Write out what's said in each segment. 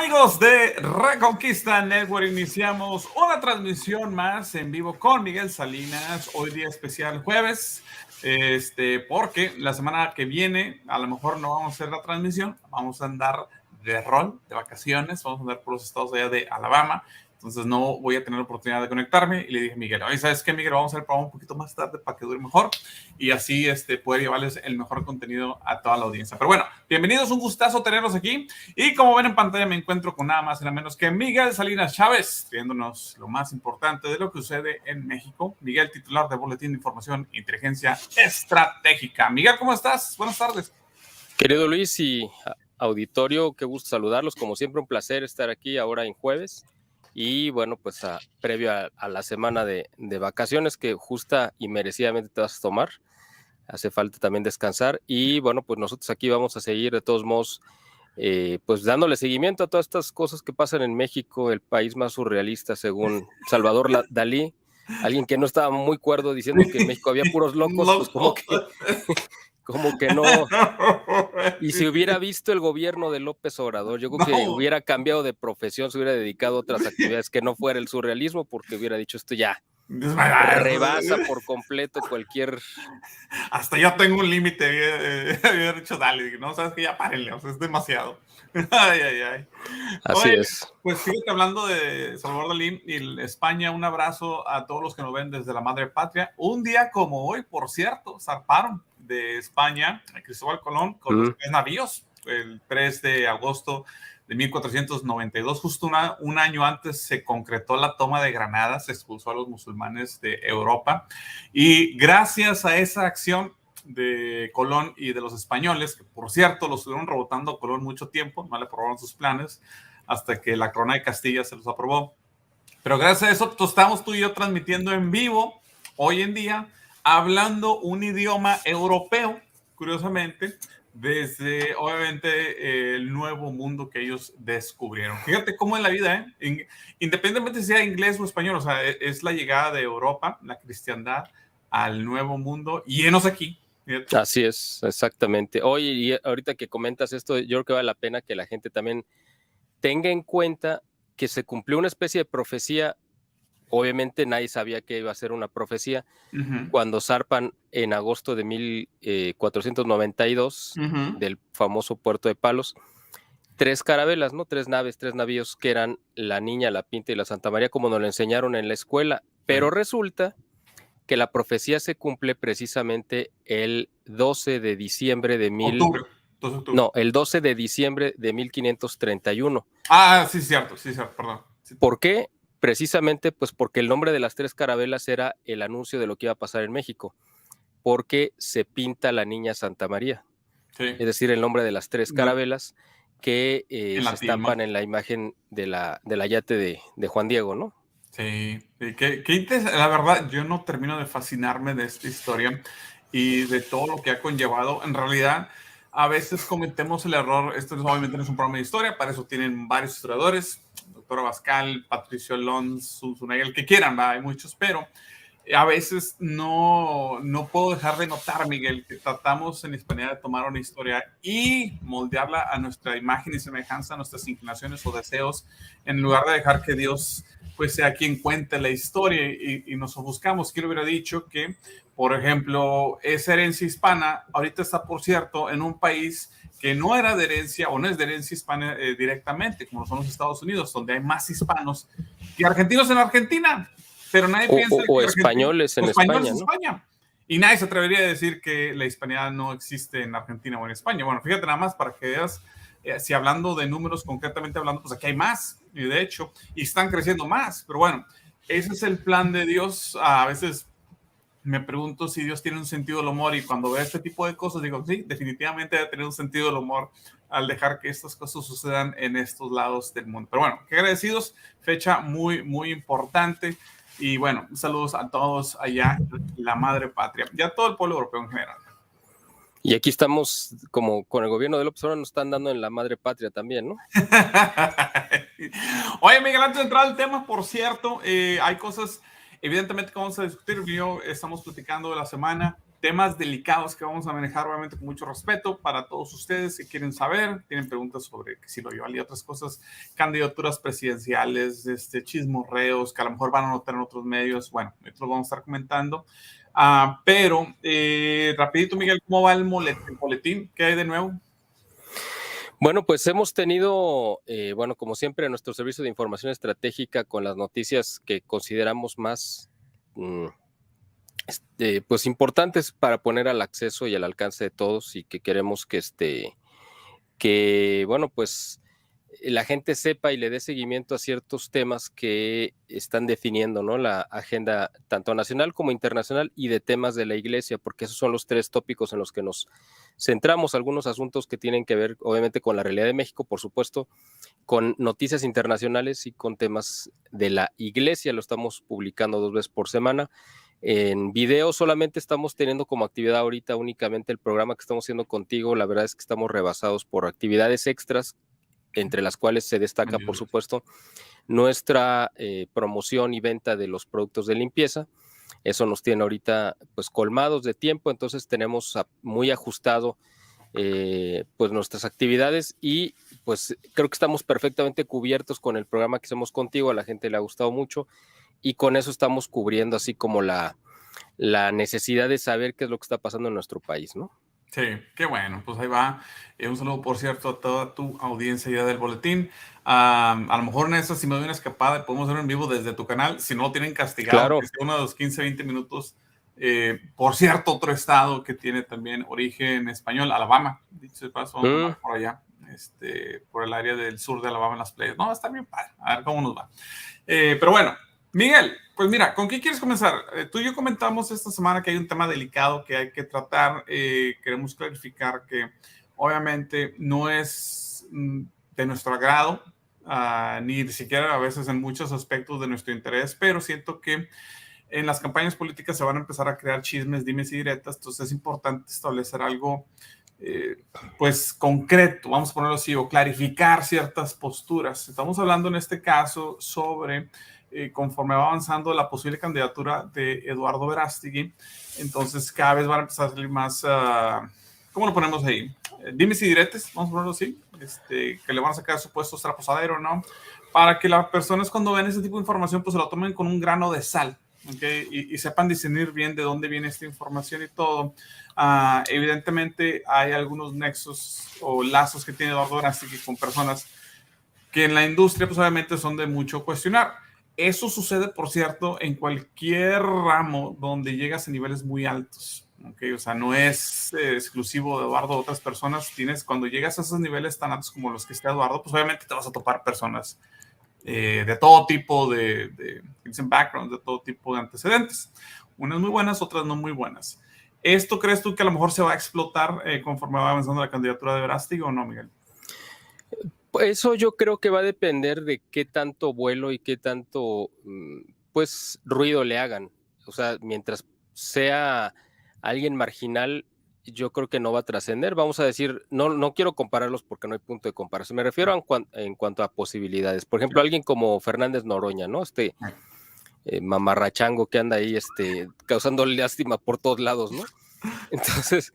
Amigos de Reconquista Network, iniciamos una transmisión más en vivo con Miguel Salinas. Hoy día especial jueves, porque la semana que viene a lo mejor no vamos a hacer la transmisión, vamos a andar de rol, de vacaciones, vamos a andar por los estados allá de Alabama. Entonces no voy a tener la oportunidad de conectarme y le dije a Miguel, oye, ¿sabes qué, Miguel? Vamos a hacer el programa un poquito más tarde para que dure mejor y así poder llevarles el mejor contenido a toda la audiencia. Pero bueno, bienvenidos, un gustazo tenerlos aquí y como ven en pantalla me encuentro con nada más y nada menos que Miguel Salinas Chávez, viéndonos lo más importante de lo que sucede en México. Miguel, titular de Boletín de Información e Inteligencia Estratégica. Miguel, ¿cómo estás? Buenas tardes. Querido Luis y auditorio, qué gusto saludarlos. Como siempre, un placer estar aquí ahora en jueves. Y bueno, pues previo a la semana de vacaciones que justa y merecidamente te vas a tomar. Hace falta también descansar. Y bueno, pues nosotros aquí vamos a seguir de todos modos, pues dándole seguimiento a todas estas cosas que pasan en México, el país más surrealista según Salvador Dalí. Alguien que no estaba muy cuerdo diciendo que en México había puros locos, pues como que no. Y si hubiera visto el gobierno de López Obrador, yo creo que hubiera cambiado de profesión, se hubiera dedicado a otras actividades que no fuera el surrealismo, porque hubiera dicho esto ya rebasa por completo cualquier. Hasta yo tengo un límite, había dicho, dale, no sabes que ya párenle, o sea, es demasiado. Ay. Así Oye, es. Pues fíjate, hablando de Salvador Dalí y España, un abrazo a todos los que nos ven desde la madre patria. Un día como hoy, por cierto, zarparon de España a Cristóbal Colón con los 3 navíos, el 3 de agosto de 1492, justo un año antes se concretó la toma de Granada, se expulsó a los musulmanes de Europa y gracias a esa acción de Colón y de los españoles, que por cierto los estuvieron rebotando a Colón mucho tiempo, no le aprobaron sus planes hasta que la corona de Castilla se los aprobó, pero gracias a eso estamos tú y yo transmitiendo en vivo hoy en día, hablando un idioma europeo, curiosamente, desde obviamente el nuevo mundo que ellos descubrieron. Fíjate cómo es la vida, independientemente si sea inglés o español, o sea, es la llegada de Europa, la cristiandad, al nuevo mundo, y enos aquí. Fíjate. Así es, exactamente. Oye, y ahorita que comentas esto, yo creo que vale la pena que la gente también tenga en cuenta que se cumplió una especie de profecía. Obviamente nadie sabía que iba a ser una profecía. Cuando zarpan en agosto de 1492 del famoso puerto de Palos, 3 carabelas, ¿no? 3 naves, 3 navíos que eran la Niña, la Pinta y la Santa María, como nos lo enseñaron en la escuela. Pero resulta que la profecía se cumple precisamente el 12 de diciembre de el 12 de diciembre de 1531. Sí, cierto, perdón. ¿Por qué? Precisamente pues porque el nombre de las 3 carabelas era el anuncio de lo que iba a pasar en México, porque se pinta la Niña Santa María, es decir, el nombre de las 3 carabelas que se estampan en la imagen de la yate de Juan Diego, ¿no? Sí, qué interesante. La verdad, yo no termino de fascinarme de esta historia y de todo lo que ha conllevado. En realidad, a veces cometemos el error, esto obviamente no es un programa de historia, para eso tienen varios historiadores, doctor Abascal, Patricio Alonso, Zunay, el que quieran, ¿va? Hay muchos, pero a veces no puedo dejar de notar, Miguel, que tratamos en España de tomar una historia y moldearla a nuestra imagen y semejanza, a nuestras inclinaciones o deseos, en lugar de dejar que Dios pues sea quien cuente la historia y nos ofuscamos. ¿Quién hubiera dicho que, por ejemplo, esa herencia hispana ahorita está, por cierto, en un país que no era de herencia o no es de herencia hispana directamente, como son los Estados Unidos, donde hay más hispanos que argentinos en Argentina? Pero nadie piensa que españoles en España, ¿no? Y nadie se atrevería a decir que la hispanidad no existe en Argentina o en España. Bueno, fíjate nada más para que veas, si hablando de números concretamente hablando, pues aquí hay más, y de hecho, y están creciendo más. Pero bueno, ese es el plan de Dios. A veces me pregunto si Dios tiene un sentido del humor, y cuando veo este tipo de cosas digo, sí, definitivamente debe tener un sentido del humor al dejar que estas cosas sucedan en estos lados del mundo. Pero bueno, qué agradecidos, fecha muy, muy importante. Y bueno, saludos a todos allá en la madre patria y a todo el pueblo europeo en general. Y aquí estamos, como con el gobierno de López Obrador, nos están dando en la madre patria también, ¿no? Oye, Miguel, antes de entrar al tema, por cierto, hay cosas, evidentemente, que vamos a discutir. Estamos platicando de la semana. temas delicados que vamos a manejar obviamente con mucho respeto para todos ustedes que quieren saber, tienen preguntas sobre si lo llevan y otras cosas, candidaturas presidenciales, chismorreos que a lo mejor van a notar en otros medios, bueno, esto lo vamos a estar comentando. Pero rapidito, Miguel, ¿cómo va el boletín? ¿Qué hay de nuevo? Bueno, pues hemos tenido, como siempre, nuestro servicio de información estratégica con las noticias que consideramos más pues importantes para poner al acceso y al alcance de todos, y que queremos que pues la gente sepa y le dé seguimiento a ciertos temas que están definiendo, ¿no?, la agenda tanto nacional como internacional y de temas de la iglesia, porque esos son los 3 tópicos en los que nos centramos. Algunos asuntos que tienen que ver obviamente con la realidad de México, por supuesto, con noticias internacionales y con temas de la iglesia. Lo estamos publicando 2 veces por semana. En video solamente estamos teniendo como actividad ahorita únicamente el programa que estamos haciendo contigo. La verdad es que estamos rebasados por actividades extras, entre las cuales se destaca, por supuesto, nuestra promoción y venta de los productos de limpieza. Eso nos tiene ahorita pues colmados de tiempo, entonces tenemos muy ajustado pues nuestras actividades, y pues creo que estamos perfectamente cubiertos con el programa que hacemos contigo. A la gente le ha gustado mucho y con eso estamos cubriendo así como la necesidad de saber qué es lo que está pasando en nuestro país, ¿no? Sí, qué bueno, pues ahí va. Un saludo, por cierto, a toda tu audiencia ya del boletín. A lo mejor en eso, si me doy una escapada, podemos hacer en vivo desde tu canal, si no lo tienen castigado, Claro. que sea unos 15, 20 minutos. Por cierto, otro estado que tiene también origen español, Alabama, dicho de paso, vamos por allá, por el área del sur de Alabama en las playas. No, está bien padre, a ver cómo nos va. Pero bueno, Miguel, pues mira, ¿con qué quieres comenzar? Tú y yo comentamos esta semana que hay un tema delicado que hay que tratar. Queremos clarificar que obviamente no es de nuestro agrado, ni siquiera a veces en muchos aspectos de nuestro interés, pero siento que en las campañas políticas se van a empezar a crear chismes, dimes y diretas, entonces es importante establecer algo pues concreto, vamos a ponerlo así, o clarificar ciertas posturas. Estamos hablando en este caso sobre conforme va avanzando la posible candidatura de Eduardo Verástegui, entonces cada vez van a empezar a salir más, ¿cómo lo ponemos ahí? Dimes y diretes, vamos a ponerlo así, que le van a sacar supuestos traposadero, ¿no? Para que las personas cuando ven ese tipo de información pues se lo tomen con un grano de sal, ¿okay? Y sepan discernir bien de dónde viene esta información y todo. Evidentemente hay algunos nexos o lazos que tiene Eduardo Verástegui con personas que en la industria pues obviamente son de mucho cuestionar. Eso sucede, por cierto, en cualquier ramo donde llegas a niveles muy altos. Okay, o sea, no es exclusivo de Eduardo, otras personas. Cuando llegas a esos niveles tan altos como los que está Eduardo, pues obviamente te vas a topar personas de todo tipo de backgrounds, de todo tipo de antecedentes. Unas muy buenas, otras no muy buenas. ¿Esto crees tú que a lo mejor se va a explotar conforme va avanzando la candidatura de Verástegui o no, Miguel? Eso yo creo que va a depender de qué tanto vuelo y qué tanto pues ruido le hagan. O sea, mientras sea alguien marginal, yo creo que no va a trascender. Vamos a decir, no quiero compararlos porque no hay punto de comparación. Me refiero en cuanto a posibilidades. Por ejemplo, alguien como Fernández Noroña, ¿no? Mamarrachango que anda ahí causando lástima por todos lados, ¿no? Entonces,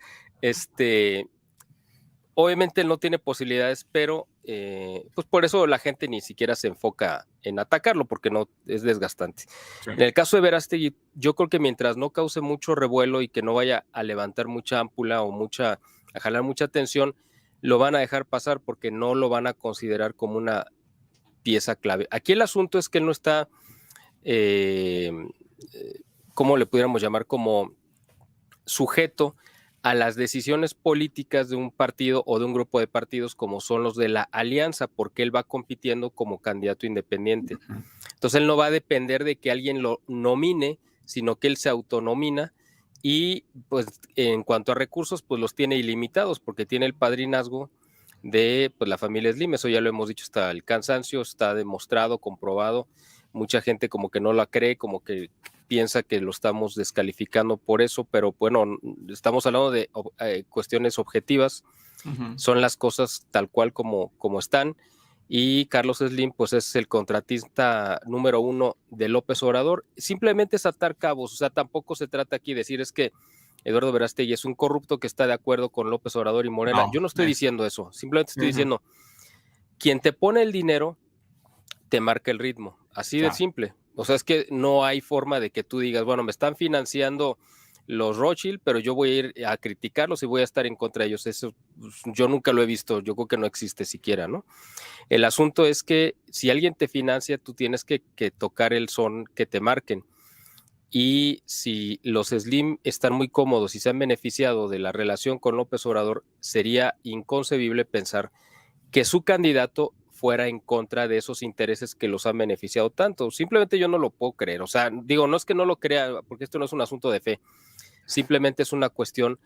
obviamente él no tiene posibilidades, pero pues por eso la gente ni siquiera se enfoca en atacarlo, porque no es desgastante. Sí. En el caso de Verástegui, yo creo que mientras no cause mucho revuelo y que no vaya a levantar mucha ámpula o a jalar mucha atención, lo van a dejar pasar porque no lo van a considerar como una pieza clave. Aquí el asunto es que él no está, ¿cómo le pudiéramos llamar? Como sujeto a las decisiones políticas de un partido o de un grupo de partidos como son los de la alianza, porque él va compitiendo como candidato independiente. Entonces él no va a depender de que alguien lo nomine, sino que él se autonomina, y pues en cuanto a recursos pues los tiene ilimitados porque tiene el padrinazgo de pues, la familia Slim. Eso ya lo hemos dicho hasta el cansancio, está demostrado, comprobado. Mucha gente como que no la cree, como que piensa que lo estamos descalificando por eso, pero bueno, estamos hablando de cuestiones objetivas. Son las cosas tal cual como están, y Carlos Slim pues es el contratista número 1 de López Obrador. Simplemente es atar cabos, o sea, tampoco se trata aquí de decir es que Eduardo Verástegui es un corrupto que está de acuerdo con López Obrador y Morena. Yo no estoy diciendo eso, simplemente estoy diciendo, quien te pone el dinero te marca el ritmo, así de simple. O sea, es que no hay forma de que tú digas, bueno, me están financiando los Rothschild, pero yo voy a ir a criticarlos y voy a estar en contra de ellos. Eso yo nunca lo he visto, yo creo que no existe siquiera, ¿no? El asunto es que si alguien te financia, tú tienes que tocar el son que te marquen. Y si los Slim están muy cómodos y se han beneficiado de la relación con López Obrador, sería inconcebible pensar que su candidato fuera en contra de esos intereses que los han beneficiado tanto. Simplemente yo no lo puedo creer. O sea, digo, no es que no lo crea, porque esto no es un asunto de fe. Simplemente es una cuestión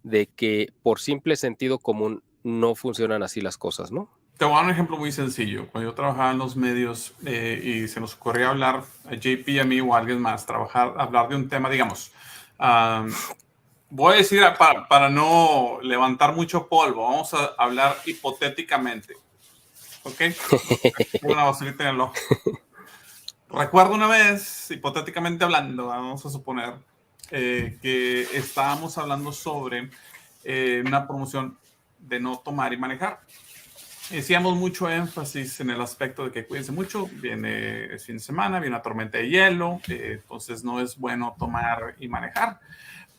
de que por simple sentido común no funcionan así las cosas, ¿no? Te voy a dar un ejemplo muy sencillo. Cuando yo trabajaba en los medios y se nos ocurría hablar, a JP, a mí o a alguien más, hablar de un tema, digamos, voy a decir, para no levantar mucho polvo, vamos a hablar hipotéticamente. ¿Ok? Una basurita en el ojo. Recuerdo una vez, hipotéticamente hablando, vamos a suponer, que estábamos hablando sobre una promoción de no tomar y manejar. Hacíamos mucho énfasis en el aspecto de que cuídense mucho, viene el fin de semana, viene una tormenta de hielo, entonces no es bueno tomar y manejar.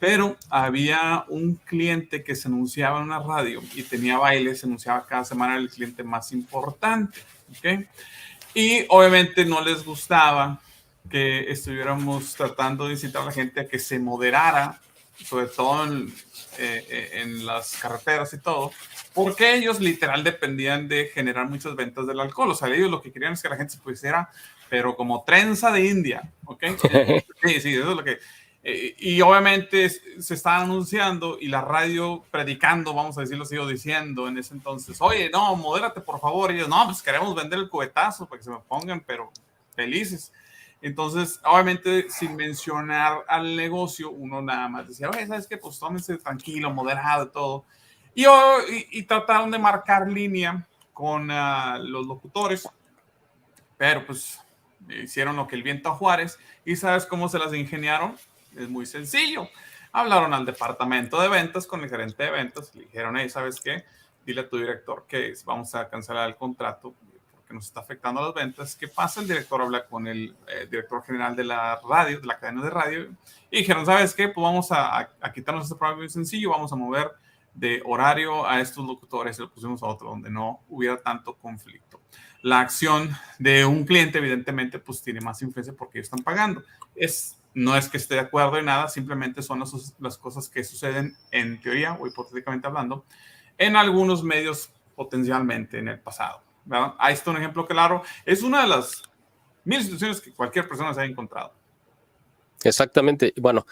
Pero había un cliente que se anunciaba en una radio y tenía baile, se anunciaba cada semana el cliente más importante, ¿ok? Y obviamente no les gustaba que estuviéramos tratando de incitar a la gente a que se moderara, sobre todo en las carreteras y todo, porque ellos literal dependían de generar muchas ventas del alcohol. O sea, ellos lo que querían es que la gente se pusiera, pero como trenza de India, ¿ok? Sí, sí, eso es lo que... y obviamente se estaban anunciando y la radio predicando, vamos a decirlo, sigo diciendo en ese entonces, oye, no, modérate por favor. Y ellos, no, pues queremos vender el cubetazo para que se me pongan, pero felices. Entonces, obviamente, sin mencionar al negocio, uno nada más decía, oye, ¿sabes qué? Pues tómense tranquilo, moderado y todo. Y trataron de marcar línea con los locutores, pero pues hicieron lo que el viento a Juárez. ¿Y sabes cómo se las ingeniaron? Es muy sencillo. Hablaron al departamento de ventas con el gerente de ventas. Le dijeron, hey, ¿sabes qué? Dile a tu director que vamos a cancelar el contrato porque nos está afectando las ventas. ¿Qué pasa? El director habla con el director general de la radio, de la cadena de radio. Y dijeron, ¿sabes qué? Pues vamos a quitarnos este programa muy sencillo. Vamos a mover de horario a estos locutores y lo pusimos a otro donde no hubiera tanto conflicto. La acción de un cliente evidentemente pues tiene más influencia porque ellos están pagando. No es que esté de acuerdo en nada, simplemente son las cosas que suceden en teoría o hipotéticamente hablando en algunos medios potencialmente en el pasado, ¿verdad? Ahí está un ejemplo claro. Es una de las 1000 situaciones que cualquier persona se ha encontrado. Exactamente. Bueno,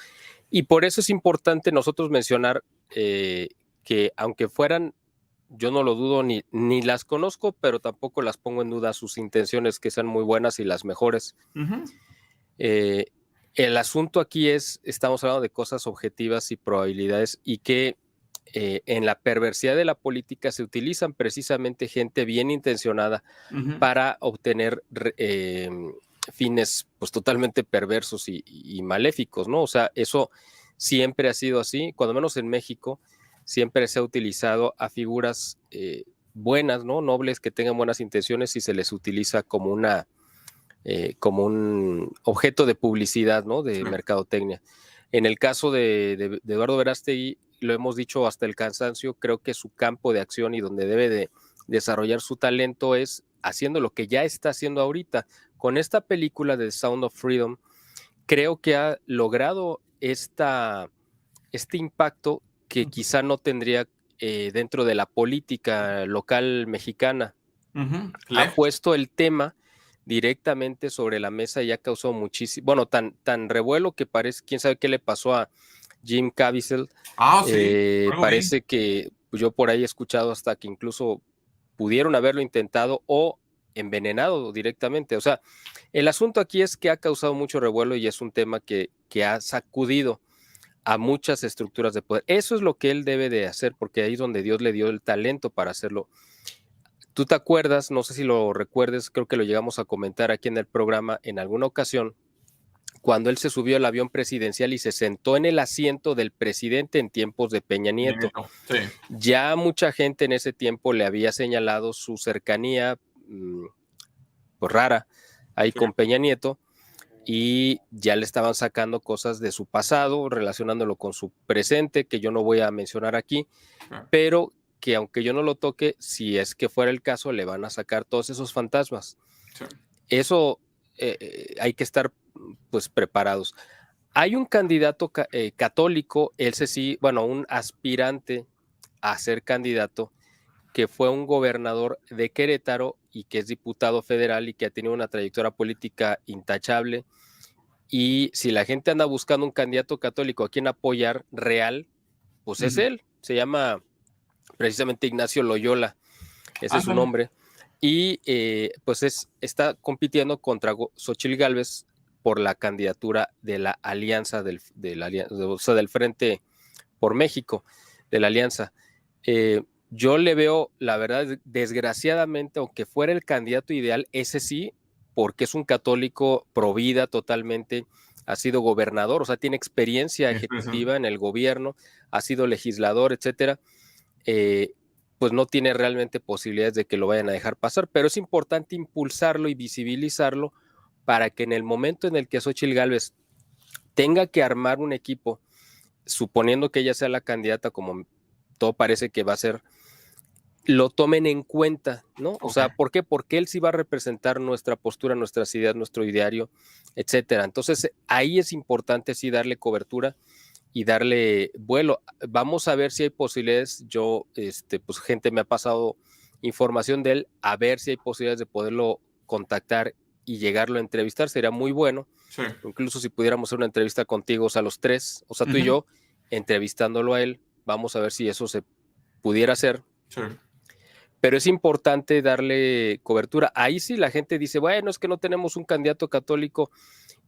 y por eso es importante nosotros mencionar que aunque fueran, yo no lo dudo ni las conozco, pero tampoco las pongo en duda sus intenciones que sean muy buenas y las mejores. El asunto aquí estamos hablando de cosas objetivas y probabilidades y que en la perversidad de la política se utilizan precisamente gente bien intencionada para obtener fines pues totalmente perversos y maléficos, ¿no? O sea, eso siempre ha sido así, cuando menos en México, siempre se ha utilizado a figuras buenas, ¿no? Nobles que tengan buenas intenciones y se les utiliza como como un objeto de publicidad, ¿no? De mercadotecnia. En el caso de Eduardo Verástegui, lo hemos dicho hasta el cansancio, creo que su campo de acción y donde debe de desarrollar su talento es haciendo lo que ya está haciendo ahorita. Con esta película de Sound of Freedom, creo que ha logrado este impacto que quizá no tendría dentro de la política local mexicana. Ha puesto el tema directamente sobre la mesa y ha causado muchísimo, bueno, tan revuelo que parece, quién sabe qué le pasó a Jim Caviezel. Sí, parece que yo por ahí he escuchado hasta que incluso pudieron haberlo intentado o envenenado directamente. O sea, el asunto aquí es que ha causado mucho revuelo y es un tema que ha sacudido a muchas estructuras de poder. Eso es lo que él debe de hacer, porque ahí es donde Dios le dio el talento para hacerlo. Tú te acuerdas, no sé si lo recuerdes, creo que lo llegamos a comentar aquí en el programa en alguna ocasión, cuando él se subió al avión presidencial y se sentó en el asiento del presidente en tiempos de Peña Nieto. Sí. Ya mucha gente en ese tiempo le había señalado su cercanía pues rara ahí con Peña Nieto, y ya le estaban sacando cosas de su pasado, relacionándolo con su presente, que yo no voy a mencionar aquí, pero que aunque yo no lo toque, si es que fuera el caso, le van a sacar todos esos fantasmas. Sí. Eso hay que estar pues preparados. Hay un candidato católico, ese sí, bueno, un aspirante a ser candidato, que fue un gobernador de Querétaro y que es diputado federal y que ha tenido una trayectoria política intachable. Y si la gente anda buscando un candidato católico a quien apoyar real, pues es él. Se llama precisamente Ignacio Loyola, ese es su nombre. Y pues está compitiendo contra Xóchitl Gálvez por la candidatura de la alianza, o sea, del Frente por México, de la alianza. Yo le veo, la verdad, desgraciadamente, aunque fuera el candidato ideal, ese sí, porque es un católico pro vida totalmente, ha sido gobernador, o sea, tiene experiencia ejecutiva en el gobierno, ha sido legislador, etcétera, pues no tiene realmente posibilidades de que lo vayan a dejar pasar, pero es importante impulsarlo y visibilizarlo para que en el momento en el que Xóchitl Gálvez tenga que armar un equipo, suponiendo que ella sea la candidata, como todo parece que va a ser, lo tomen en cuenta, ¿no? O sea, ¿por qué? Porque él sí va a representar nuestra postura, nuestras ideas, nuestro ideario, etcétera. Entonces, ahí es importante sí darle cobertura y darle vuelo. Vamos a ver si hay posibilidades. Yo, pues gente me ha pasado información de él, a ver si hay posibilidades de poderlo contactar y llegarlo a entrevistar. Sería muy bueno. Sí. Incluso si pudiéramos hacer una entrevista contigo, o sea, los tres, o sea, tú y yo, entrevistándolo a él, vamos a ver si eso se pudiera hacer. Sí. Pero es importante darle cobertura. Ahí sí la gente dice, bueno, es que no tenemos un candidato católico,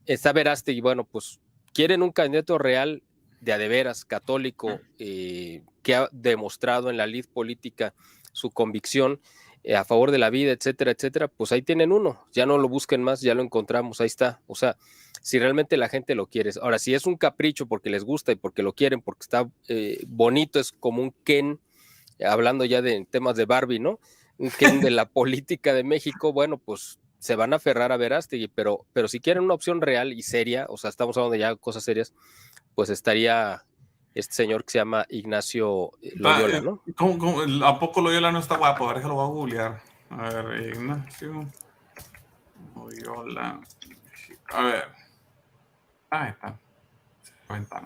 está Verástegui. Bueno, pues quieren un candidato real de a de veras, católico, que ha demostrado en la lid política su convicción a favor de la vida, etcétera, etcétera. Pues ahí tienen uno, ya no lo busquen más, ya lo encontramos, ahí está. O sea, si realmente la gente lo quiere. Ahora, si es un capricho porque les gusta y porque lo quieren, porque está bonito, es como un Ken, hablando ya de temas de Barbie, ¿no? Un Ken de la política de México, bueno, pues se van a aferrar a Verástegui, pero si quieren una opción real y seria, o sea, estamos hablando de ya cosas serias, pues estaría este señor que se llama Ignacio Loyola, ¿no? ¿Cómo? ¿A poco Loyola no está guapo? A ver, lo voy a googlear. A ver, Ignacio Loyola. A ver. Ahí está.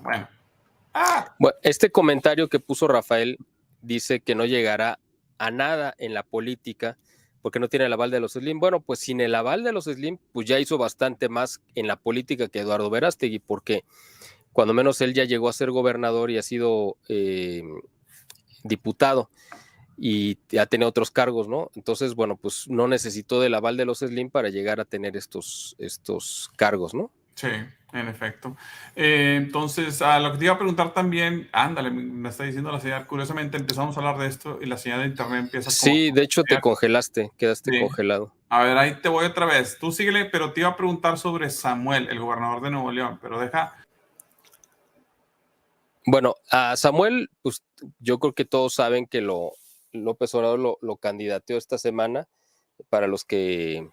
Bueno. Bueno, este comentario que puso Rafael dice que no llegará a nada en la política porque no tiene el aval de los Slim. Bueno, pues sin el aval de los Slim, pues ya hizo bastante más en la política que Eduardo Verástegui, porque cuando menos él ya llegó a ser gobernador y ha sido diputado y ha tenido otros cargos, ¿no? Entonces, bueno, pues no necesitó del aval de los Slim para llegar a tener estos cargos, ¿no? Sí, en efecto. Entonces, a lo que te iba a preguntar también, ándale, me está diciendo la señal, curiosamente empezamos a hablar de esto y la señal de internet empieza Sí, de hecho te congelaste, quedaste congelado. A ver, ahí te voy otra vez. Tú síguele, pero te iba a preguntar sobre Samuel, el gobernador de Nuevo León, pero deja... Bueno, a Samuel, pues yo creo que todos saben que López Obrador lo candidateó esta semana. Para los que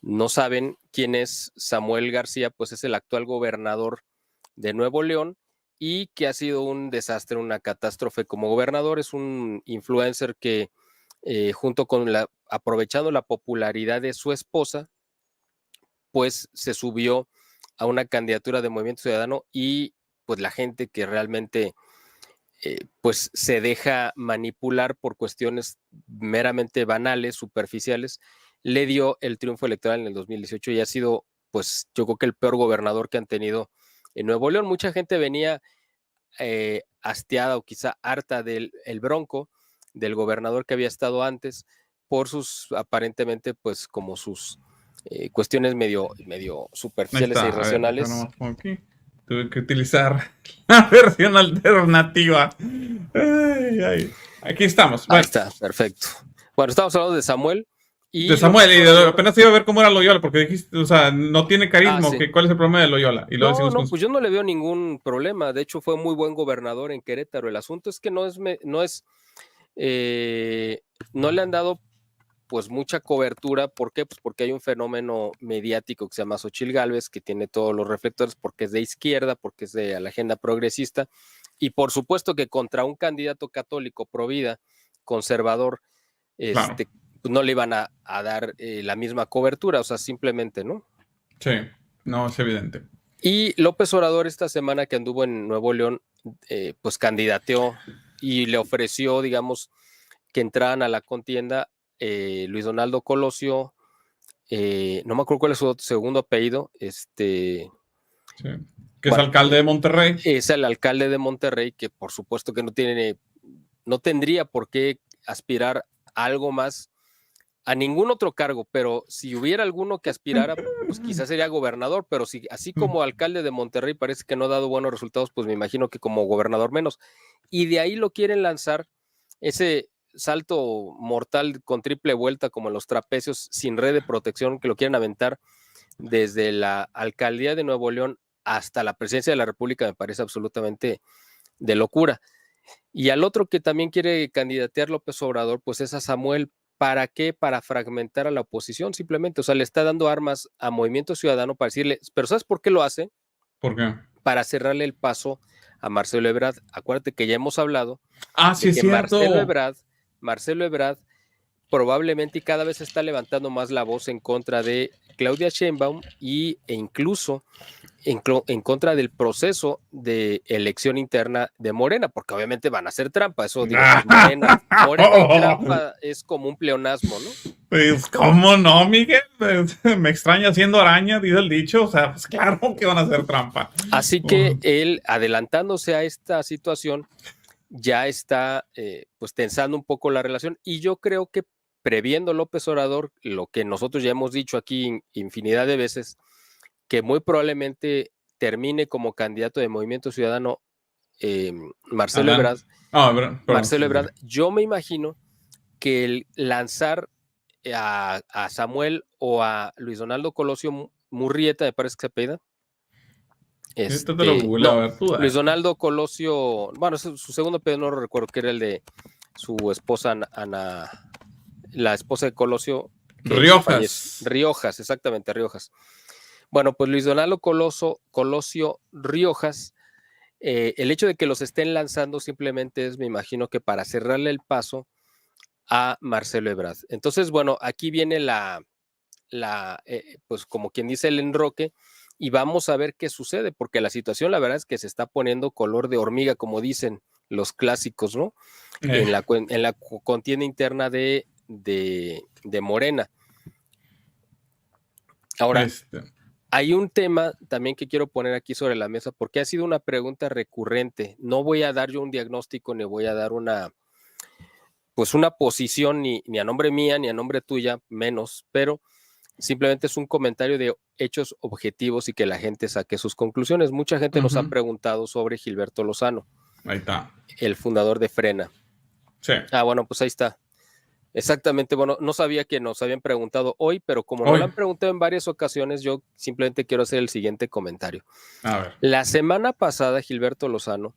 no saben quién es Samuel García, pues es el actual gobernador de Nuevo León y que ha sido un desastre, una catástrofe como gobernador. Es un influencer que junto con aprovechando la popularidad de su esposa, pues se subió a una candidatura de Movimiento Ciudadano y pues la gente que realmente pues se deja manipular por cuestiones meramente banales, superficiales, le dio el triunfo electoral en el 2018 y ha sido, pues yo creo que el peor gobernador que han tenido en Nuevo León. Mucha gente venía hastiada o quizá harta del Bronco, del gobernador que había estado antes, por sus aparentemente, pues como sus cuestiones medio superficiales e irracionales. Tuve que utilizar la versión alternativa. Ay. Aquí estamos. Bueno. Ahí está, perfecto. Bueno, estamos hablando de Samuel Y Samuel, y apenas iba a ver cómo era Loyola, porque dijiste, o sea, no tiene carisma, sí. ¿cuál es el problema de Loyola? Y No, pues yo no le veo ningún problema. De hecho, fue muy buen gobernador en Querétaro. El asunto es que no le han dado pues mucha cobertura. ¿Por qué? Pues porque hay un fenómeno mediático que se llama Xochitl Gálvez, que tiene todos los reflectores porque es de izquierda, porque es de la agenda progresista, y por supuesto que contra un candidato católico provida, conservador, Claro. pues no le iban a dar la misma cobertura, o sea, simplemente, ¿no? Sí, no, es evidente. Y López Obrador esta semana que anduvo en Nuevo León, pues candidateó y le ofreció, digamos, que entraran a la contienda Luis Donaldo Colosio, no me acuerdo cuál es su segundo apellido, sí. Que es alcalde de Monterrey. Es el alcalde de Monterrey, que por supuesto que no tendría por qué aspirar a algo más, a ningún otro cargo, pero si hubiera alguno que aspirara, pues quizás sería gobernador, pero si así como alcalde de Monterrey parece que no ha dado buenos resultados, pues me imagino que como gobernador menos. Y de ahí lo quieren lanzar, ese salto mortal con triple vuelta como en los trapecios, sin red de protección, que lo quieren aventar desde la alcaldía de Nuevo León hasta la presidencia de la República, me parece absolutamente de locura. Y al otro que también quiere candidatear López Obrador, pues es a Samuel. ¿Para qué? Para fragmentar a la oposición, simplemente. O sea, le está dando armas a Movimiento Ciudadano para decirle, pero ¿sabes por qué lo hace? ¿Por qué? Para cerrarle el paso a Marcelo Ebrard. Acuérdate que ya hemos hablado sí, es que cierto. Marcelo Ebrard probablemente y cada vez se está levantando más la voz en contra de Claudia Sheinbaum e incluso en contra del proceso de elección interna de Morena, porque obviamente van a hacer trampa, eso digo, pues Morena y trampa es como un pleonasmo, ¿no? Pues, ¿cómo no, Miguel? Me extraña siendo araña, dice el dicho, o sea, pues claro que van a hacer trampa. Así que él, adelantándose a esta situación, ya está pues tensando un poco la relación, y yo creo que previendo López Obrador, lo que nosotros ya hemos dicho aquí infinidad de veces, que muy probablemente termine como candidato de Movimiento Ciudadano Marcelo Ebrard. Marcelo Ebrard, yo me imagino que el lanzar a Samuel o a Luis Donaldo Colosio Murrieta, me parece que se apellida. Luis Donaldo Colosio, bueno, su segundo apellido no lo recuerdo, que era el de su esposa Ana, la esposa de Colosio. Riojas, exactamente, Riojas. Bueno, pues Luis Donaldo Colosio Riojas, el hecho de que los estén lanzando simplemente es, me imagino que para cerrarle el paso a Marcelo Ebrard. Entonces, bueno, aquí viene pues como quien dice el enroque, y vamos a ver qué sucede, porque la situación la verdad es que se está poniendo color de hormiga, como dicen los clásicos, ¿no? En la contienda interna de Morena. Ahora, hay un tema también que quiero poner aquí sobre la mesa, porque ha sido una pregunta recurrente. No voy a dar yo un diagnóstico, ni voy a dar una posición, ni a nombre mía, ni a nombre tuya, menos, pero simplemente es un comentario de hechos objetivos y que la gente saque sus conclusiones. Mucha gente nos ha preguntado sobre Gilberto Lozano. Ahí está. El fundador de Frena. Sí. Bueno, pues ahí está. Exactamente, bueno, no sabía que nos habían preguntado hoy, pero como nos lo han preguntado en varias ocasiones, yo simplemente quiero hacer el siguiente comentario. A ver. La semana pasada, Gilberto Lozano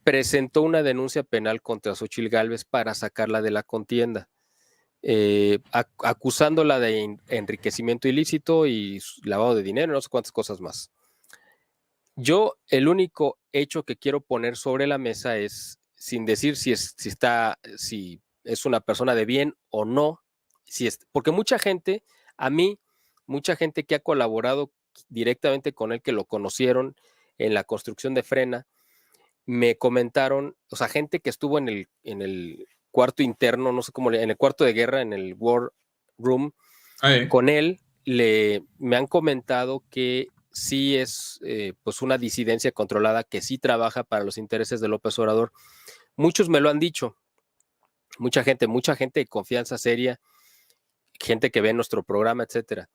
presentó una denuncia penal contra Xochitl Gálvez para sacarla de la contienda, acusándola de enriquecimiento ilícito y lavado de dinero, no sé cuántas cosas más. Yo, el único hecho que quiero poner sobre la mesa es, sin decir si es una persona de bien o no, porque mucha gente que ha colaborado directamente con él, que lo conocieron en la construcción de Frena, me comentaron, o sea, gente que estuvo en el cuarto interno, no sé cómo, en el cuarto de guerra, en el War Room, con él, me han comentado que sí es pues una disidencia controlada, que sí trabaja para los intereses de López Obrador. Muchos me lo han dicho, mucha gente de confianza seria, gente que ve nuestro programa, etcétera.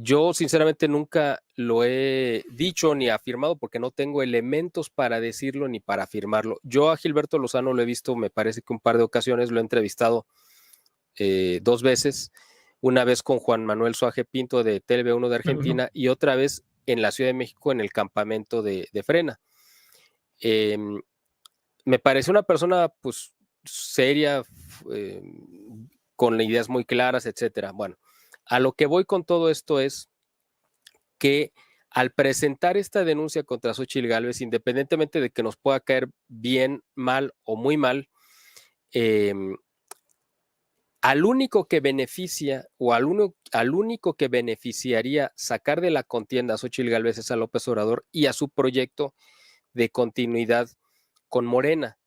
Yo sinceramente nunca lo he dicho ni afirmado porque no tengo elementos para decirlo ni para afirmarlo. Yo a Gilberto Lozano lo he visto, me parece que un par de ocasiones, lo he entrevistado 2 veces, una vez con Juan Manuel Suaje Pinto de TV1 de Argentina y otra vez en la Ciudad de México en el campamento de Frena. Me parece una persona pues seria, con ideas muy claras, etcétera. Bueno, a lo que voy con todo esto es que al presentar esta denuncia contra Xóchitl Gálvez, independientemente de que nos pueda caer bien, mal o muy mal, al único que beneficia o al único que beneficiaría sacar de la contienda a Xóchitl Gálvez es a López Obrador y a su proyecto de continuidad con Morena.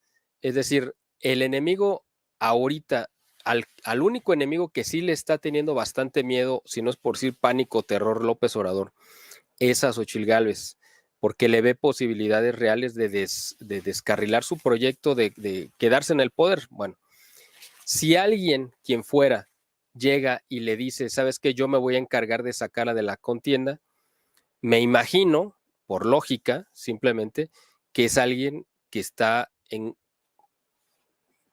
Es decir, el enemigo ahorita, al único enemigo que sí le está teniendo bastante miedo, si no es por decir pánico, terror, López Obrador, es a Xóchitl Gálvez, porque le ve posibilidades reales de descarrilar su proyecto, de quedarse en el poder. Bueno, si alguien, quien fuera, llega y le dice, ¿sabes qué? Yo me voy a encargar de sacarla de la contienda, me imagino, por lógica, simplemente, que es alguien que está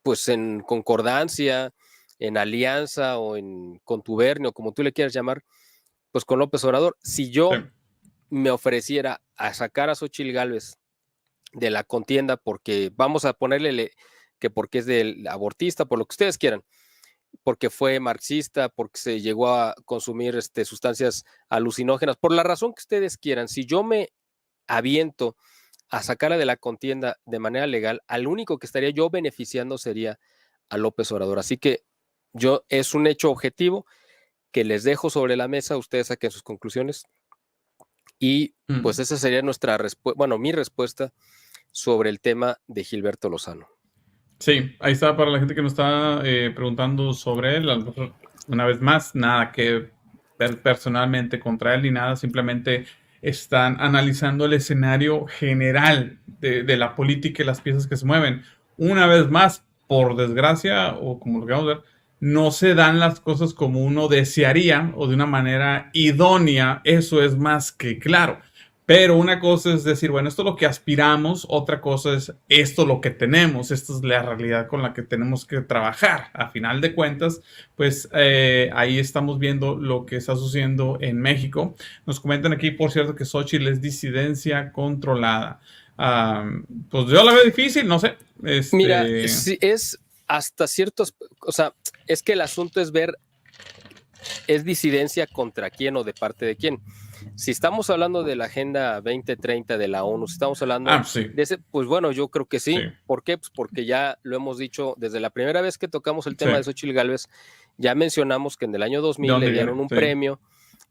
pues en concordancia, en alianza o en contubernio, como tú le quieras llamar, pues con López Obrador. Si yo me ofreciera a sacar a Xóchitl Gálvez de la contienda porque vamos a ponerle que porque es del abortista, por lo que ustedes quieran, porque fue marxista, porque se llegó a consumir sustancias alucinógenas, por la razón que ustedes quieran, si yo me aviento a sacarla de la contienda de manera legal, al único que estaría yo beneficiando sería a López Obrador. Así que es un hecho objetivo que les dejo sobre la mesa, ustedes saquen sus conclusiones y pues esa sería mi respuesta sobre el tema de Gilberto Lozano. Sí, ahí está para la gente que nos está preguntando sobre él. Una vez más, nada que ver personalmente contra él ni nada, simplemente están analizando el escenario general de la política y las piezas que se mueven. Una vez más, por desgracia, o como lo queramos ver, no se dan las cosas como uno desearía o de una manera idónea. Eso es más que claro. Pero una cosa es decir, bueno, esto es lo que aspiramos, otra cosa es esto lo que tenemos, esta es la realidad con la que tenemos que trabajar. A final de cuentas, pues ahí estamos viendo lo que está sucediendo en México. Nos comentan aquí, por cierto, que Xóchitl es disidencia controlada. Pues yo la veo difícil, no sé. Mira, sí, es hasta ciertos, o sea, es que el asunto es ver, es disidencia contra quién o de parte de quién. Si estamos hablando de la Agenda 2030 de la ONU, si estamos hablando de ese, pues bueno, yo creo que sí. ¿Por qué? Pues porque ya lo hemos dicho desde la primera vez que tocamos el tema de Xóchitl Gálvez, ya mencionamos que en el año 2000 le dieron un premio,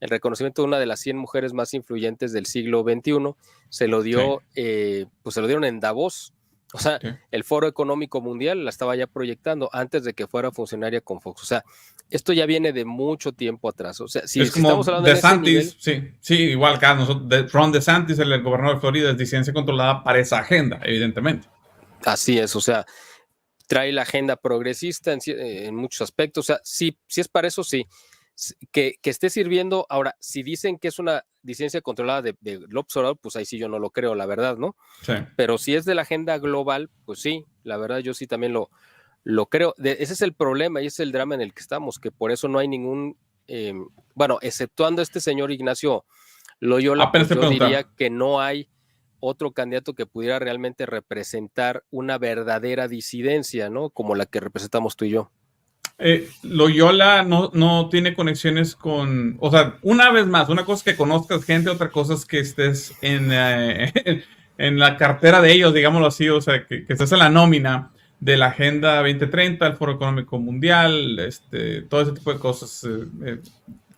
el reconocimiento de una de las 100 mujeres más influyentes del siglo XXI, se lo dio, pues se lo dieron en Davos. O sea, el Foro Económico Mundial la estaba ya proyectando antes de que fuera funcionaria con Fox. O sea, esto ya viene de mucho tiempo atrás. O sea, si es como estamos hablando DeSantis, de ese nivel, sí, igual acá nosotros, Ron DeSantis, el gobernador de Florida, es disidencia controlada para esa agenda, evidentemente. Así es, o sea, trae la agenda progresista en muchos aspectos. O sea, sí es para eso, sí. Que esté sirviendo. Ahora, si dicen que es una disidencia controlada de López Obrador, pues ahí sí yo no lo creo, la verdad, ¿no? Sí. Pero si es de la agenda global, pues sí, la verdad yo sí también lo creo. Ese es el problema y ese es el drama en el que estamos, que por eso no hay ningún, bueno, exceptuando este señor Ignacio Loyola, pues yo diría que no hay otro candidato que pudiera realmente representar una verdadera disidencia, ¿no? Como la que representamos tú y yo. Loyola no tiene conexiones con, o sea, una vez más, una cosa es que conozcas gente, otra cosa es que estés en la cartera de ellos, digámoslo así, o sea, que estés en la nómina de la Agenda 2030, el Foro Económico Mundial, todo ese tipo de cosas,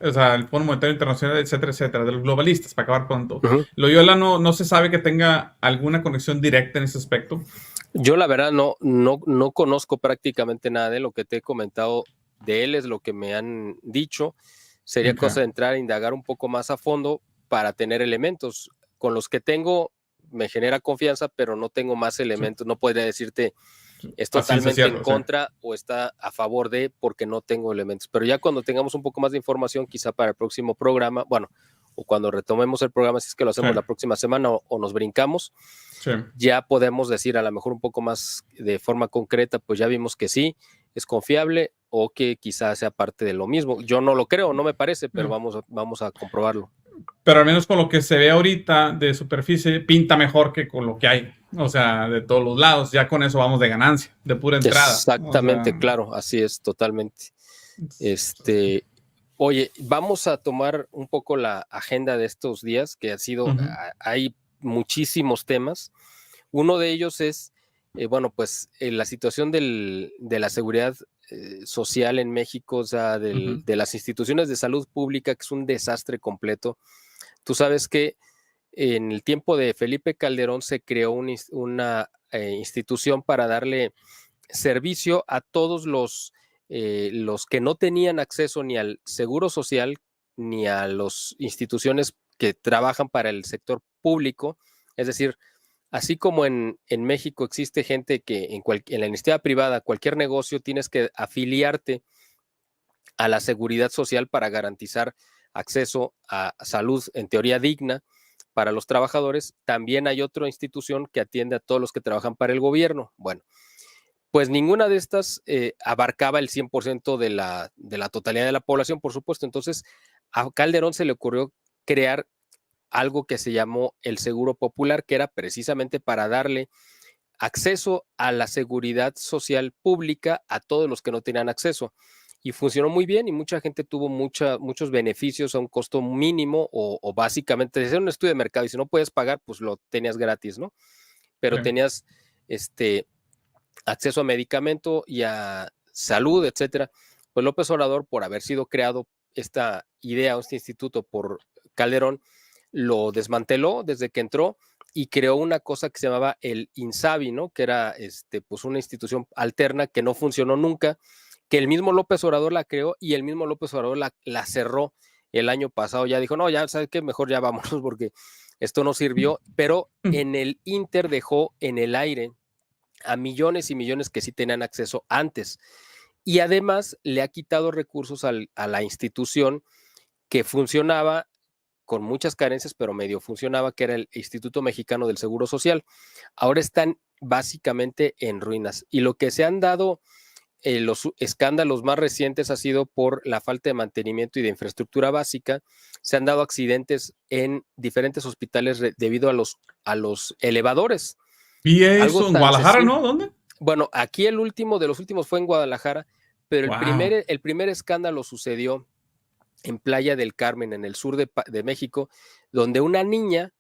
o sea, el Fondo Monetario Internacional, etcétera, etcétera, de los globalistas, para acabar pronto. Loyola no se sabe que tenga alguna conexión directa en ese aspecto. Yo la verdad no conozco prácticamente nada de lo que te he comentado de él, es lo que me han dicho. Sería cosa de entrar a indagar un poco más a fondo para tener elementos. Con los que tengo me genera confianza, pero no tengo más elementos. No podría decirte es totalmente en contra o está a favor de, porque no tengo elementos. Pero ya cuando tengamos un poco más de información, quizá para el próximo programa, bueno, o cuando retomemos el programa, si es que lo hacemos la próxima semana o nos brincamos, ya podemos decir a lo mejor un poco más de forma concreta, pues ya vimos que sí, es confiable o que quizás sea parte de lo mismo. Yo no lo creo, no me parece, pero vamos a comprobarlo. Pero al menos con lo que se ve ahorita de superficie, pinta mejor que con lo que hay. O sea, de todos los lados. Ya con eso vamos de ganancia, de pura entrada. Exactamente, O sea, claro, así es, totalmente. Oye, vamos a tomar un poco la agenda de estos días, que ha sido, hay muchísimos temas. Uno de ellos es, bueno, pues la situación de la seguridad social en México, o sea, de las instituciones de salud pública, que es un desastre completo. Tú sabes que en el tiempo de Felipe Calderón se creó una institución para darle servicio a todos los que no tenían acceso ni al seguro social ni a las instituciones que trabajan para el sector público. Es decir, así como en México existe gente que en la iniciativa privada, cualquier negocio, tienes que afiliarte a la seguridad social para garantizar acceso a salud en teoría digna para los trabajadores. También hay otra institución que atiende a todos los que trabajan para el gobierno. Bueno, pues ninguna de estas abarcaba el 100% de la totalidad de la población, por supuesto. Entonces, a Calderón se le ocurrió crear algo que se llamó el Seguro Popular, que era precisamente para darle acceso a la seguridad social pública a todos los que no tenían acceso. Y funcionó muy bien y mucha gente tuvo muchos beneficios a un costo mínimo o básicamente, hacer un estudio de mercado y si no puedes pagar, pues lo tenías gratis, ¿no? Pero tenías acceso a medicamento y a salud, etcétera. Pues López Obrador, por haber sido creado esta idea o este instituto por Calderón, lo desmanteló desde que entró y creó una cosa que se llamaba el INSABI, ¿no? Que era pues una institución alterna que no funcionó nunca, que el mismo López Obrador la creó y el mismo López Obrador la cerró el año pasado. Ya dijo, no, ya sabes qué, mejor ya vámonos porque esto no sirvió, pero en el Inter dejó en el aire a millones y millones que sí tenían acceso antes. Y además le ha quitado recursos a la institución que funcionaba con muchas carencias, pero medio funcionaba, que era el Instituto Mexicano del Seguro Social. Ahora están básicamente en ruinas. Y lo que se han dado, los escándalos más recientes ha sido por la falta de mantenimiento y de infraestructura básica. Se han dado accidentes en diferentes hospitales debido a los elevadores. Vi eso en Guadalajara, ¿no? ¿Dónde? Bueno, aquí el último de los últimos fue en Guadalajara, pero el primer escándalo sucedió en Playa del Carmen, en el sur de México, donde una niña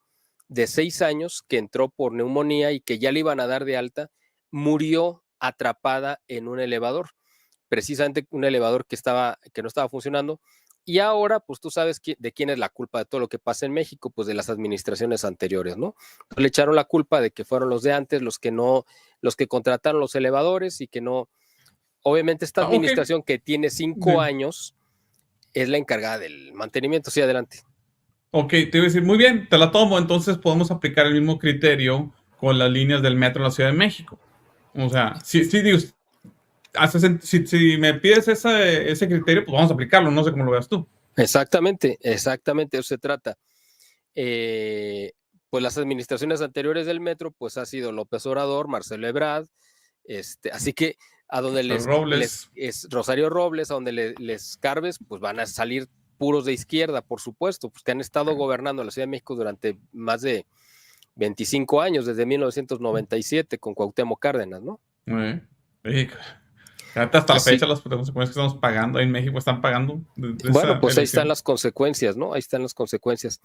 de 6 años que entró por neumonía y que ya le iban a dar de alta, murió atrapada en un elevador, precisamente un elevador que no estaba funcionando. Y ahora, pues tú sabes de quién es la culpa de todo lo que pasa en México, pues de las administraciones anteriores, ¿no? Le echaron la culpa de que fueron los de antes los que contrataron los elevadores y que no. Obviamente esta administración que tiene 5 años es la encargada del mantenimiento. Sí, adelante. Ok, te iba a decir, muy bien, te la tomo, entonces podemos aplicar el mismo criterio con las líneas del metro en la Ciudad de México. O sea, digo, si me pides ese criterio, pues vamos a aplicarlo, no sé cómo lo veas tú. Exactamente, eso se trata. Pues las administraciones anteriores del metro, pues ha sido López Obrador, Marcelo Ebrard, así que a donde es Rosario Robles, a donde les carbes, pues van a salir puros de izquierda, por supuesto, pues que han estado gobernando la Ciudad de México durante más de 25 años, desde 1997 con Cuauhtémoc Cárdenas, ¿no? Hasta la fecha las consecuencias que estamos pagando en México están pagando. Bueno, pues ahí están las consecuencias, ¿no? Ahí están las consecuencias.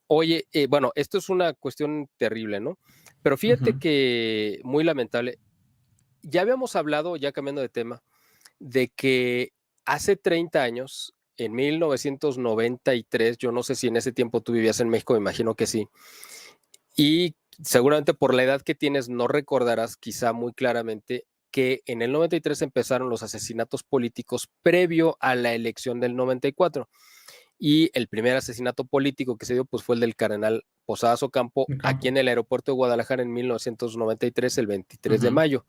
Oye, bueno, esto es una cuestión terrible, ¿no? Pero fíjate que muy lamentable. Ya habíamos hablado, ya cambiando de tema, de que hace 30 años, en 1993, yo no sé si en ese tiempo tú vivías en México, me imagino que sí, y seguramente por la edad que tienes no recordarás quizá muy claramente que en el 93 empezaron los asesinatos políticos previo a la elección del 94. Y el primer asesinato político que se dio pues fue el del cardenal Posadas Ocampo aquí en el aeropuerto de Guadalajara en 1993, el 23 de mayo.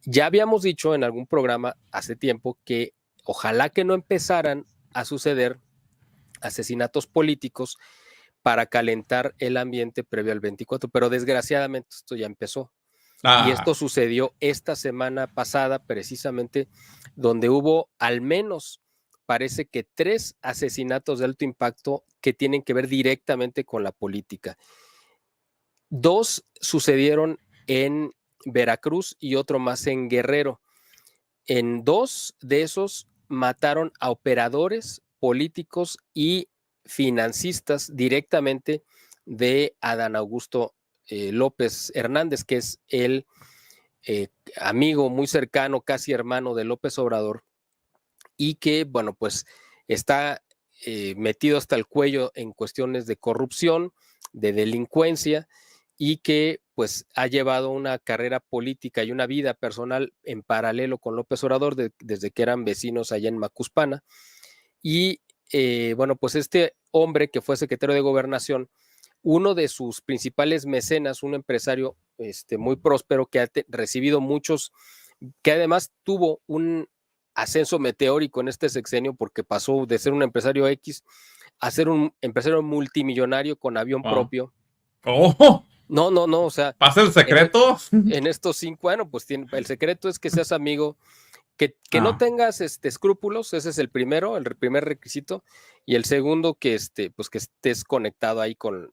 Ya habíamos dicho en algún programa hace tiempo que ojalá que no empezaran a suceder asesinatos políticos para calentar el ambiente previo al 24, pero desgraciadamente esto ya empezó. Y esto sucedió esta semana pasada, precisamente, donde hubo al menos, parece que 3 asesinatos de alto impacto que tienen que ver directamente con la política. 2 sucedieron en Veracruz y otro más en Guerrero. En 2 de esos mataron a operadores políticos y financistas directamente de Adán Augusto López Hernández, que es el amigo muy cercano, casi hermano de López Obrador, y que, bueno, pues está metido hasta el cuello en cuestiones de corrupción, de delincuencia, y que pues ha llevado una carrera política y una vida personal en paralelo con López Obrador desde que eran vecinos allá en Macuspana. Y bueno, pues este hombre que fue secretario de Gobernación, uno de sus principales mecenas, un empresario muy próspero que ha recibido muchos, que además tuvo un ascenso meteórico en este sexenio porque pasó de ser un empresario X a ser un empresario multimillonario con avión propio. ¡Oh! No, o sea. ¿Pasa el secreto? En estos 5 años, pues el secreto es que seas amigo, que no tengas escrúpulos, ese es el primero, el primer requisito, y el segundo pues que estés conectado ahí con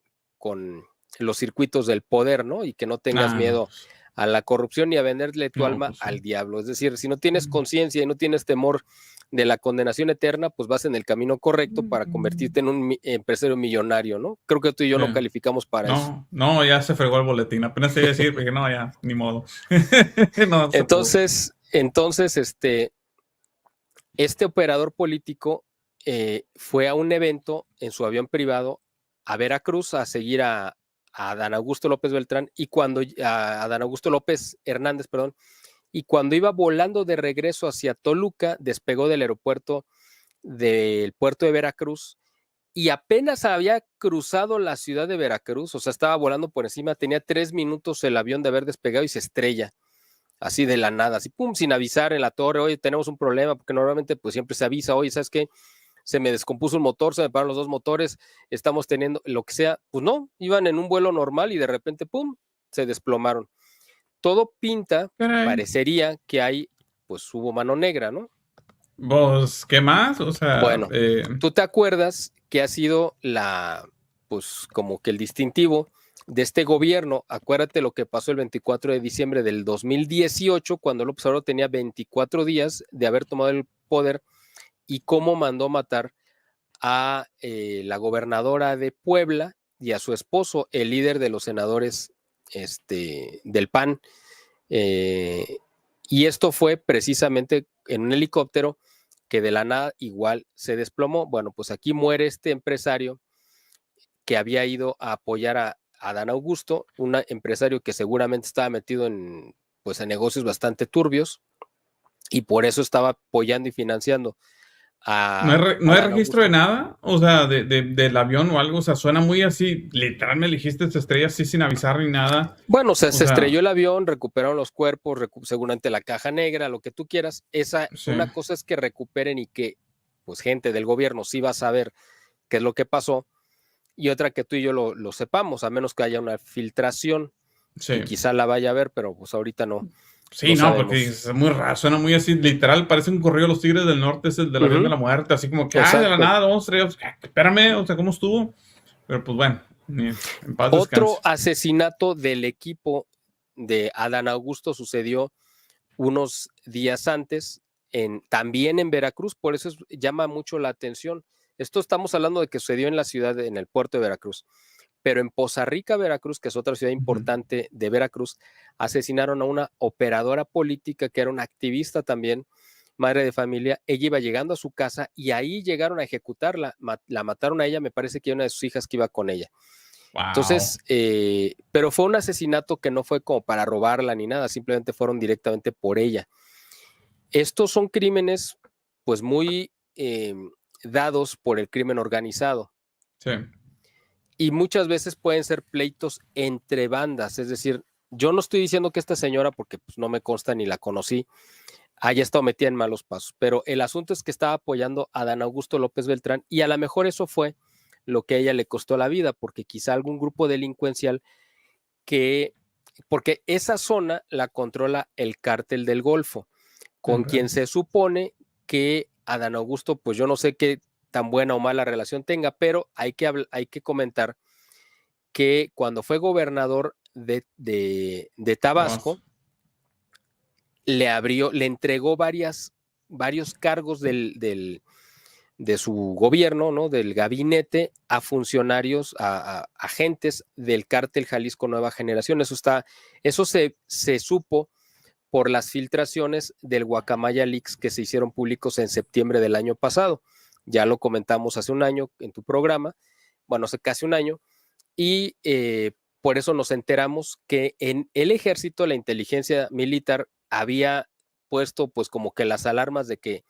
los circuitos del poder, ¿no? Y que no tengas miedo a la corrupción y a venderle tu alma pues, al diablo. Es decir, si no tienes conciencia y no tienes temor de la condenación eterna, pues vas en el camino correcto para convertirte en un empresario millonario, ¿no? Creo que tú y yo no calificamos para eso. No, ya se fregó el boletín. Apenas te iba a decir, porque no, ya, ni modo. No, entonces, este operador político fue a un evento en su avión privado a Veracruz a seguir a Adán Augusto López Beltrán y a Adán Augusto López Hernández, perdón, y cuando iba volando de regreso hacia Toluca, despegó del aeropuerto del puerto de Veracruz y apenas había cruzado la ciudad de Veracruz, o sea, estaba volando por encima, tenía 3 minutos el avión de haber despegado y se estrella. Así de la nada, así pum, sin avisar en la torre, oye, tenemos un problema, porque normalmente pues siempre se avisa, oye, ¿sabes qué? Se me descompuso un motor, se me pararon los 2 motores, estamos teniendo lo que sea, pues no, iban en un vuelo normal y de repente, pum, se desplomaron. Todo pinta, parecería que pues hubo mano negra, ¿no? ¿Vos qué más? O sea, bueno, ¿tú te acuerdas que ha sido pues como que el distintivo de este gobierno? Acuérdate lo que pasó el 24 de diciembre del 2018, cuando López Obrador tenía 24 días de haber tomado el poder y cómo mandó matar a la gobernadora de Puebla y a su esposo, el líder de los senadores del PAN. Y esto fue precisamente en un helicóptero que de la nada igual se desplomó. Bueno, pues aquí muere este empresario que había ido a apoyar a Adán Augusto, un empresario que seguramente estaba metido en negocios bastante turbios y por eso estaba apoyando y financiando a ¿No hay registro Augusto. de nada? O sea, del avión o algo. O sea, suena muy así. Literal, me dijiste, se estrella así sin avisar ni nada. Bueno, se estrelló el avión, recuperaron los cuerpos, seguramente la caja negra, lo que tú quieras. Una cosa es que recuperen y que pues gente del gobierno sí va a saber qué es lo que pasó, y otra que tú y yo lo sepamos, a menos que haya una filtración, y quizá la vaya a ver, pero pues ahorita no. Sí, no, porque es muy raro, suena muy así, literal, parece un corrido de los Tigres del Norte, es el del avión de la muerte, así como que, de la nada, vamos, espérame, o sea, ¿cómo estuvo? Pero pues bueno, en paz descanse. Otro asesinato del equipo de Adán Augusto sucedió unos días antes, también en Veracruz, por eso llama mucho la atención. Esto estamos hablando de que sucedió en la ciudad, en el puerto de Veracruz. Pero en Poza Rica, Veracruz, que es otra ciudad importante de Veracruz, asesinaron a una operadora política que era una activista también, madre de familia. Ella iba llegando a su casa y ahí llegaron a ejecutarla. La mataron a ella, me parece que una de sus hijas que iba con ella. Wow. Entonces, pero fue un asesinato que no fue como para robarla ni nada, simplemente fueron directamente por ella. Estos son crímenes pues muy dados por el crimen organizado. Sí. Y muchas veces pueden ser pleitos entre bandas, es decir, yo no estoy diciendo que esta señora, porque pues, no me consta ni la conocí, haya estado metida en malos pasos, pero el asunto es que estaba apoyando a Adán Augusto López Beltrán y a lo mejor eso fue lo que a ella le costó la vida, porque quizá algún grupo delincuencial que porque esa zona la controla el Cártel del Golfo, con quien se supone que Adán Augusto, pues yo no sé qué tan buena o mala relación tenga, pero hay que comentar que cuando fue gobernador de Tabasco, le entregó varios cargos de su gobierno, ¿no? Del gabinete, a funcionarios, a agentes del Cártel Jalisco Nueva Generación. Eso se supo por las filtraciones del Guacamaya Leaks que se hicieron públicos en septiembre del año pasado. Ya lo comentamos hace un año en tu programa, bueno, hace casi un año, y por eso nos enteramos que en el ejército, la inteligencia militar había puesto pues como que las alarmas de que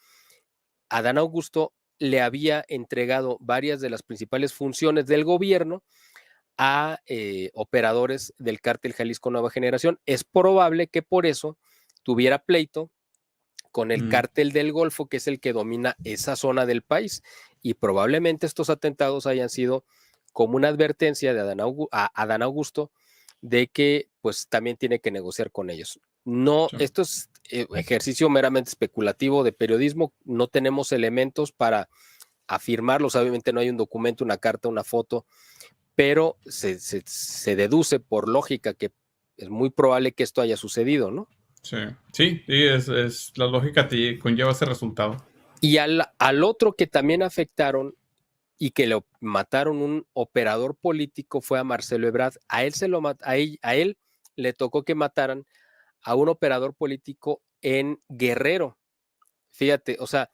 Adán Augusto le había entregado varias de las principales funciones del gobierno a operadores del Cártel Jalisco Nueva Generación. Es probable que por eso tuviera pleito con el Cártel del Golfo, que es el que domina esa zona del país, y probablemente estos atentados hayan sido como una advertencia de Adán Augusto de que pues también tiene que negociar con ellos. No, esto es ejercicio meramente especulativo de periodismo, no tenemos elementos para afirmarlos, obviamente no hay un documento, una carta, una foto, pero se deduce por lógica que es muy probable que esto haya sucedido, ¿no? Sí, es la lógica te conlleva ese resultado. Y al otro que también afectaron y que lo mataron un operador político fue a Marcelo Ebrard. A él le tocó que mataran a un operador político en Guerrero. Fíjate, o sea,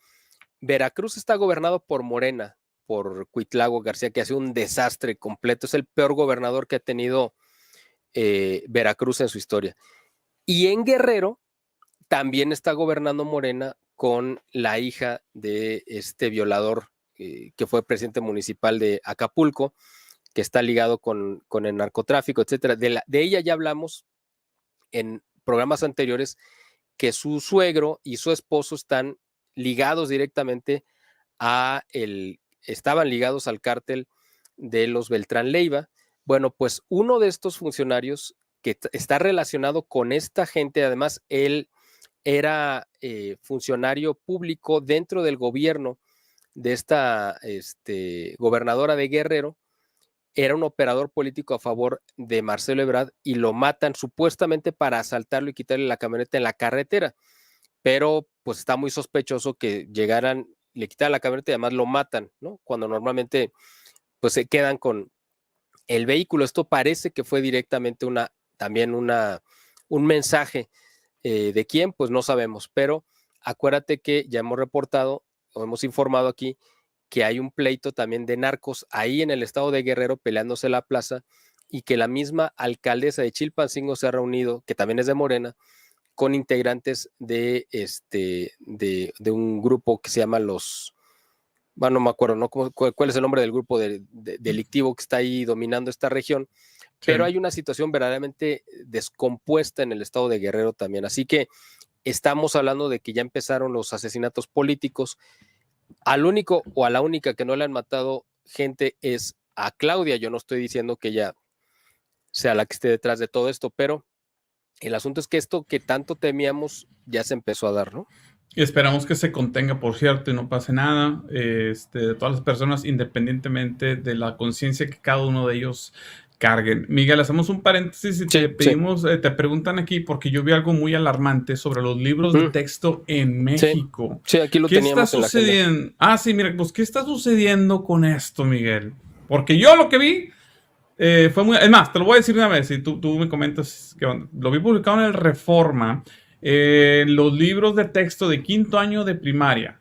Veracruz está gobernado por Morena, por Cuitlagua García, que hace un desastre completo. Es el peor gobernador que ha tenido Veracruz en su historia. Y en Guerrero también está gobernando Morena con la hija de este violador que fue presidente municipal de Acapulco, que está ligado con el narcotráfico, etcétera. De ella ya hablamos en programas anteriores, que su suegro y su esposo están ligados directamente estaban ligados al cártel de los Beltrán Leiva. Bueno, pues uno de estos funcionarios que está relacionado con esta gente, además él era funcionario público dentro del gobierno de esta gobernadora de Guerrero, era un operador político a favor de Marcelo Ebrard y lo matan supuestamente para asaltarlo y quitarle la camioneta en la carretera, pero pues está muy sospechoso que llegaran, le quitaran la camioneta y además lo matan, ¿no? Cuando normalmente pues se quedan con el vehículo. Esto parece que fue directamente un mensaje de quién, pues no sabemos, pero acuérdate que ya hemos reportado o hemos informado aquí que hay un pleito también de narcos ahí en el estado de Guerrero peleándose la plaza y que la misma alcaldesa de Chilpancingo se ha reunido, que también es de Morena, con integrantes de un grupo que se llama bueno, no me acuerdo, ¿no? ¿Cuál es el nombre del grupo delictivo que está ahí dominando esta región? Pero hay una situación verdaderamente descompuesta en el estado de Guerrero también. Así que estamos hablando de que ya empezaron los asesinatos políticos. Al único o a la única que no le han matado gente es a Claudia. Yo no estoy diciendo que ella sea la que esté detrás de todo esto, pero el asunto es que esto que tanto temíamos ya se empezó a dar, ¿no? Y esperamos que se contenga, por cierto, y no pase nada. De todas las personas, independientemente de la conciencia que cada uno de ellos carguen. Miguel, hacemos un paréntesis y te pedimos, te preguntan aquí, porque yo vi algo muy alarmante sobre los libros de texto en México. Sí, aquí lo teníamos en la agenda. ¿Qué está sucediendo? Sí, mira, pues, ¿qué está sucediendo con esto, Miguel? Porque yo lo que vi fue muy... Es más, te lo voy a decir una vez, y tú me comentas que lo vi publicado en el Reforma, los libros de texto de 5º año de primaria,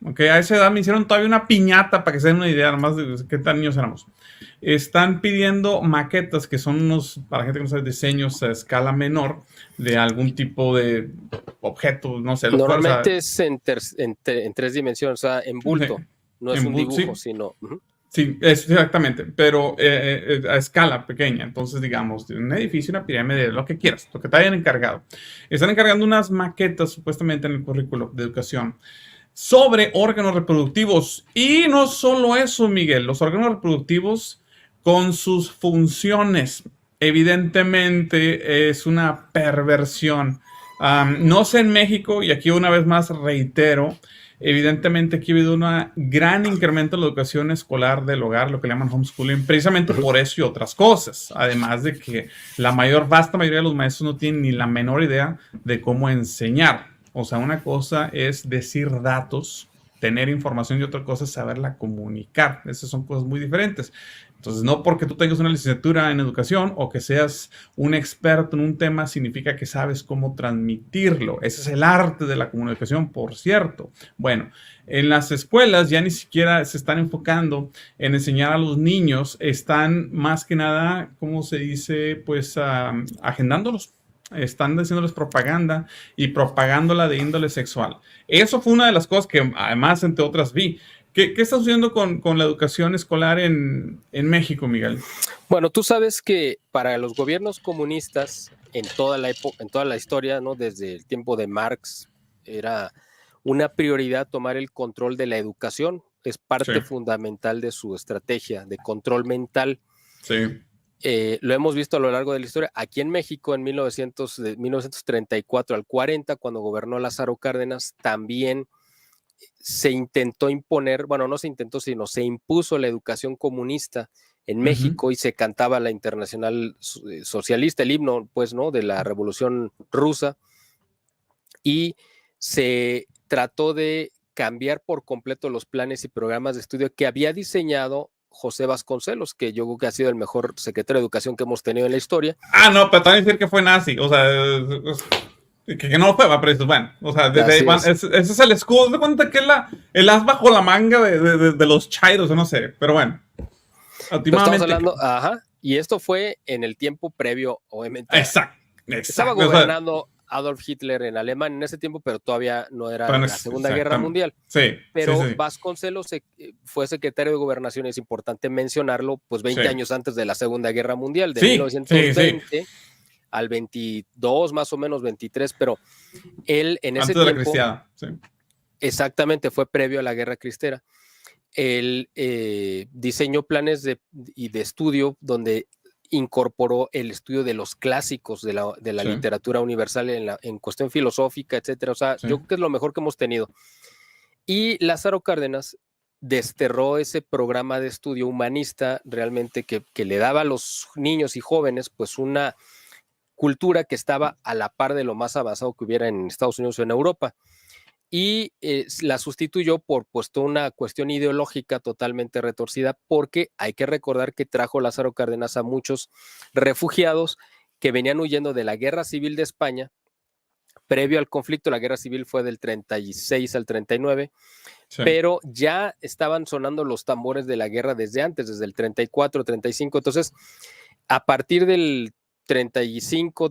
ok, a esa edad me hicieron todavía una piñata para que se den una idea nomás de qué tan niños éramos. Están pidiendo maquetas, que son para gente que no sabe, diseños a escala menor de algún tipo de objeto, no sé. Normalmente es en 3 dimensiones, o sea, en bulto, no es un dibujo, sino... Sí, exactamente, pero a escala pequeña. Entonces, digamos, un edificio, una pirámide, lo que quieras, lo que te hayan encargado. Están encargando unas maquetas, supuestamente, en el currículo de educación sobre órganos reproductivos. Y no solo eso, Miguel, los órganos reproductivos con sus funciones. evidentemente es una perversión. No sé en México, y aquí una vez más reitero, evidentemente aquí ha habido un gran incremento en la educación escolar del hogar, lo que le llaman homeschooling, precisamente Ujú. por eso y otras cosas. Además de que la vasta mayoría de los maestros no tienen ni la menor idea de cómo enseñar. O sea, una cosa es decir datos, tener información, y otra cosa es saberla comunicar. Esas son cosas muy diferentes. Entonces, no porque tú tengas una licenciatura en educación o que seas un experto en un tema significa que sabes cómo transmitirlo. Ese es el arte de la comunicación, por cierto. Bueno, en las escuelas ya ni siquiera se están enfocando en enseñar a los niños, están más que nada, ¿cómo se dice? Pues agendándolos. Están haciéndoles propaganda y propagándola de índole sexual. Eso fue una de las cosas que además, entre otras, vi. ¿Qué está sucediendo con la educación escolar en México, Miguel? Bueno, tú sabes que para los gobiernos comunistas en toda la historia, ¿no? Desde el tiempo de Marx, era una prioridad tomar el control de la educación. Es Sí, parte fundamental de su estrategia de control mental. sí. Lo hemos visto a lo largo de la historia. Aquí en México, de 1934 al 40, cuando gobernó Lázaro Cárdenas, también se intentó imponer, bueno, no se intentó, sino se impuso la educación comunista en Ujú. México y se cantaba la Internacional Socialista, el himno, pues, ¿no? De la Revolución Rusa, y se trató de cambiar por completo los planes y programas de estudio que había diseñado José Vasconcelos, que yo creo que ha sido el mejor secretario de Educación que hemos tenido en la historia. No, pero también decir que fue nazi. O sea, que no lo fue, va, pero dices, bueno, o sea, Así es. ese es el escudo. De cuenta que es el as bajo la manga de los chairos, no sé. Pero bueno, Pero estamos últimamente. hablando, ajá, y esto fue en el tiempo previo, obviamente, Exacto, estaba exacto. O sea, gobernando Adolf Hitler en Alemania en ese tiempo, pero todavía no era la Segunda Guerra exactamente. Mundial. Sí, sí, Pero sí. Vasconcelos fue secretario de Gobernación, y es importante mencionarlo, pues 20 Sí, años antes de la Segunda Guerra Mundial, de sí, sí, sí. 1920 al 22, más o menos 23, pero él en ese Antes de la tiempo, cristiada. Sí, exactamente, fue previo a la Guerra Cristera. Él diseñó planes de estudio donde incorporó el estudio de los clásicos de la sí, literatura universal en cuestión filosófica, etcétera. O sea, sí. yo creo que es lo mejor que hemos tenido. Y Lázaro Cárdenas desterró ese programa de estudio humanista realmente que le daba a los niños y jóvenes pues una cultura que estaba a la par de lo más avanzado que hubiera en Estados Unidos o en Europa, y la sustituyó por pues toda una cuestión ideológica totalmente retorcida, porque hay que recordar que trajo Lázaro Cárdenas a muchos refugiados que venían huyendo de la Guerra Civil de España. Previo al conflicto, la Guerra Civil fue del 36 al 39, Sí. pero ya estaban sonando los tambores de la guerra desde antes, desde el 34, 35. Entonces, a partir del 35,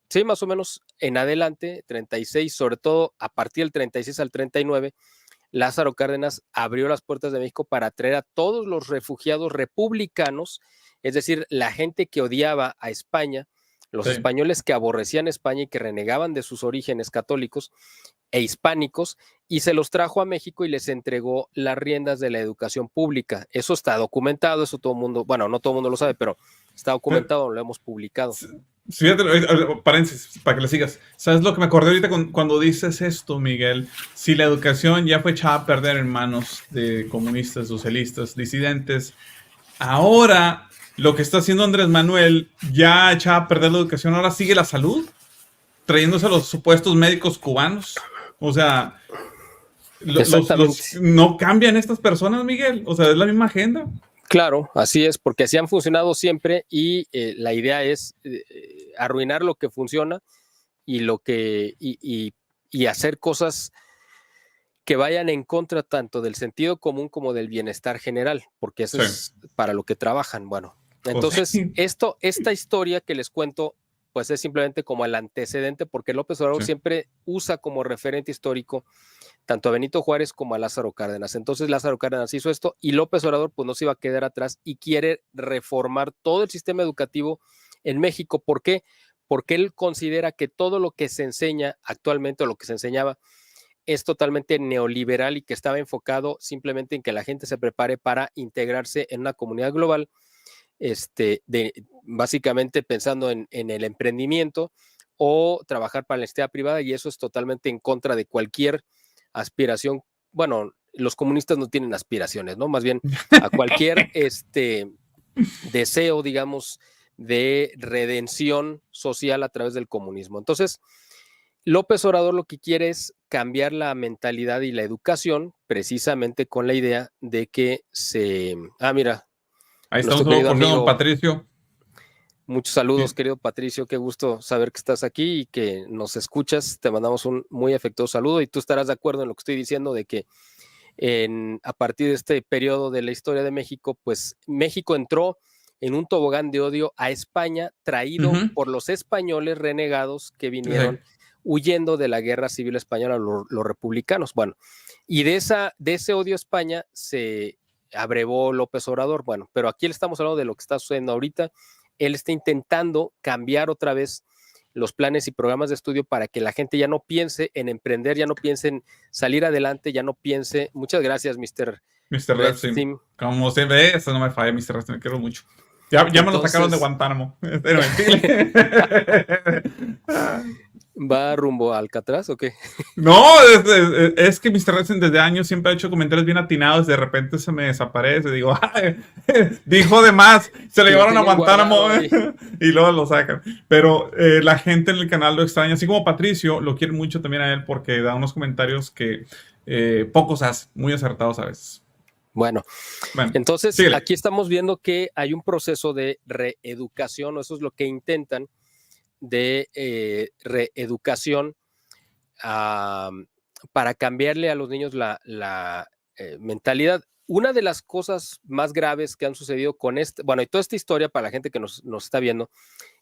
sí, más o menos en adelante, 36, sobre todo a partir del 36 al 39, Lázaro Cárdenas abrió las puertas de México para atraer a todos los refugiados republicanos, es decir, la gente que odiaba a España, los Sí. españoles que aborrecían España y que renegaban de sus orígenes católicos e hispánicos, y se los trajo a México y les entregó las riendas de la educación pública. Eso está documentado, eso todo el mundo, bueno, no todo el mundo lo sabe, pero está documentado, lo hemos publicado. Fíjate, paréntesis, para que le sigas. ¿Sabes lo que me acordé ahorita cuando dices esto, Miguel? Si la educación ya fue echada a perder en manos de comunistas, socialistas, disidentes, ahora lo que está haciendo Andrés Manuel ya echaba a perder la educación, ahora sigue la salud, trayéndose a los supuestos médicos cubanos. O sea, Exactamente. no cambian estas personas, Miguel. O sea, es la misma agenda. Claro, así es, porque así han funcionado siempre, y la idea es arruinar lo que funciona y y hacer cosas que vayan en contra tanto del sentido común como del bienestar general, porque eso Sí. es para lo que trabajan. Bueno, Pues entonces sí. esta historia que les cuento, pues es simplemente como el antecedente, porque López Obrador Sí. siempre usa como referente histórico tanto a Benito Juárez como a Lázaro Cárdenas. Entonces Lázaro Cárdenas hizo esto y López Obrador pues no se iba a quedar atrás y quiere reformar todo el sistema educativo en México. ¿Por qué? Porque él considera que todo lo que se enseña actualmente, o lo que se enseñaba, es totalmente neoliberal y que estaba enfocado simplemente en que la gente se prepare para integrarse en una comunidad global, básicamente pensando en el emprendimiento o trabajar para la entidad privada, y eso es totalmente en contra de cualquier aspiración. Bueno, los comunistas no tienen aspiraciones, ¿no? Más bien a cualquier deseo, digamos, de redención social a través del comunismo. Entonces, López Obrador lo que quiere es cambiar la mentalidad y la educación, precisamente con la idea de que mira, Ahí está un nuestro saludo, querido por cierto, don amigo, Patricio. muchos saludos, Sí. querido Patricio, qué gusto saber que estás aquí y que nos escuchas. Te mandamos un muy afectuoso saludo, y tú estarás de acuerdo en lo que estoy diciendo de que a partir de este periodo de la historia de México, pues México entró en un tobogán de odio a España, traído por los españoles renegados que vinieron huyendo de la guerra civil española, los republicanos. Bueno, y de ese odio a España se abrevó López Obrador. Bueno, pero aquí le estamos hablando de lo que está sucediendo ahorita. Él está intentando cambiar otra vez los planes y programas de estudio para que la gente ya no piense en emprender, ya no piense en salir adelante, ya no piense. Muchas gracias, Mr. Redstein. Como se ve, eso no me falla, Mr. Redstein, me quiero mucho. Ya me lo sacaron de Guantánamo. ¿Va rumbo a Alcatraz o qué? No, es que Mr. Redstein desde años siempre ha hecho comentarios bien atinados. De repente se me desaparece. Digo, ay, dijo de más. Se lo llevaron a Guantánamo y luego lo sacan. Pero la gente en el canal lo extraña. Así como Patricio, lo quiere mucho también a él porque da unos comentarios que pocos hacen, muy acertados a veces. Bueno, entonces síguele. Aquí estamos viendo que hay un proceso de reeducación, o eso es lo que intentan, de reeducación para cambiarle a los niños la mentalidad. Una de las cosas más graves que han sucedido con y toda esta historia para la gente que nos está viendo,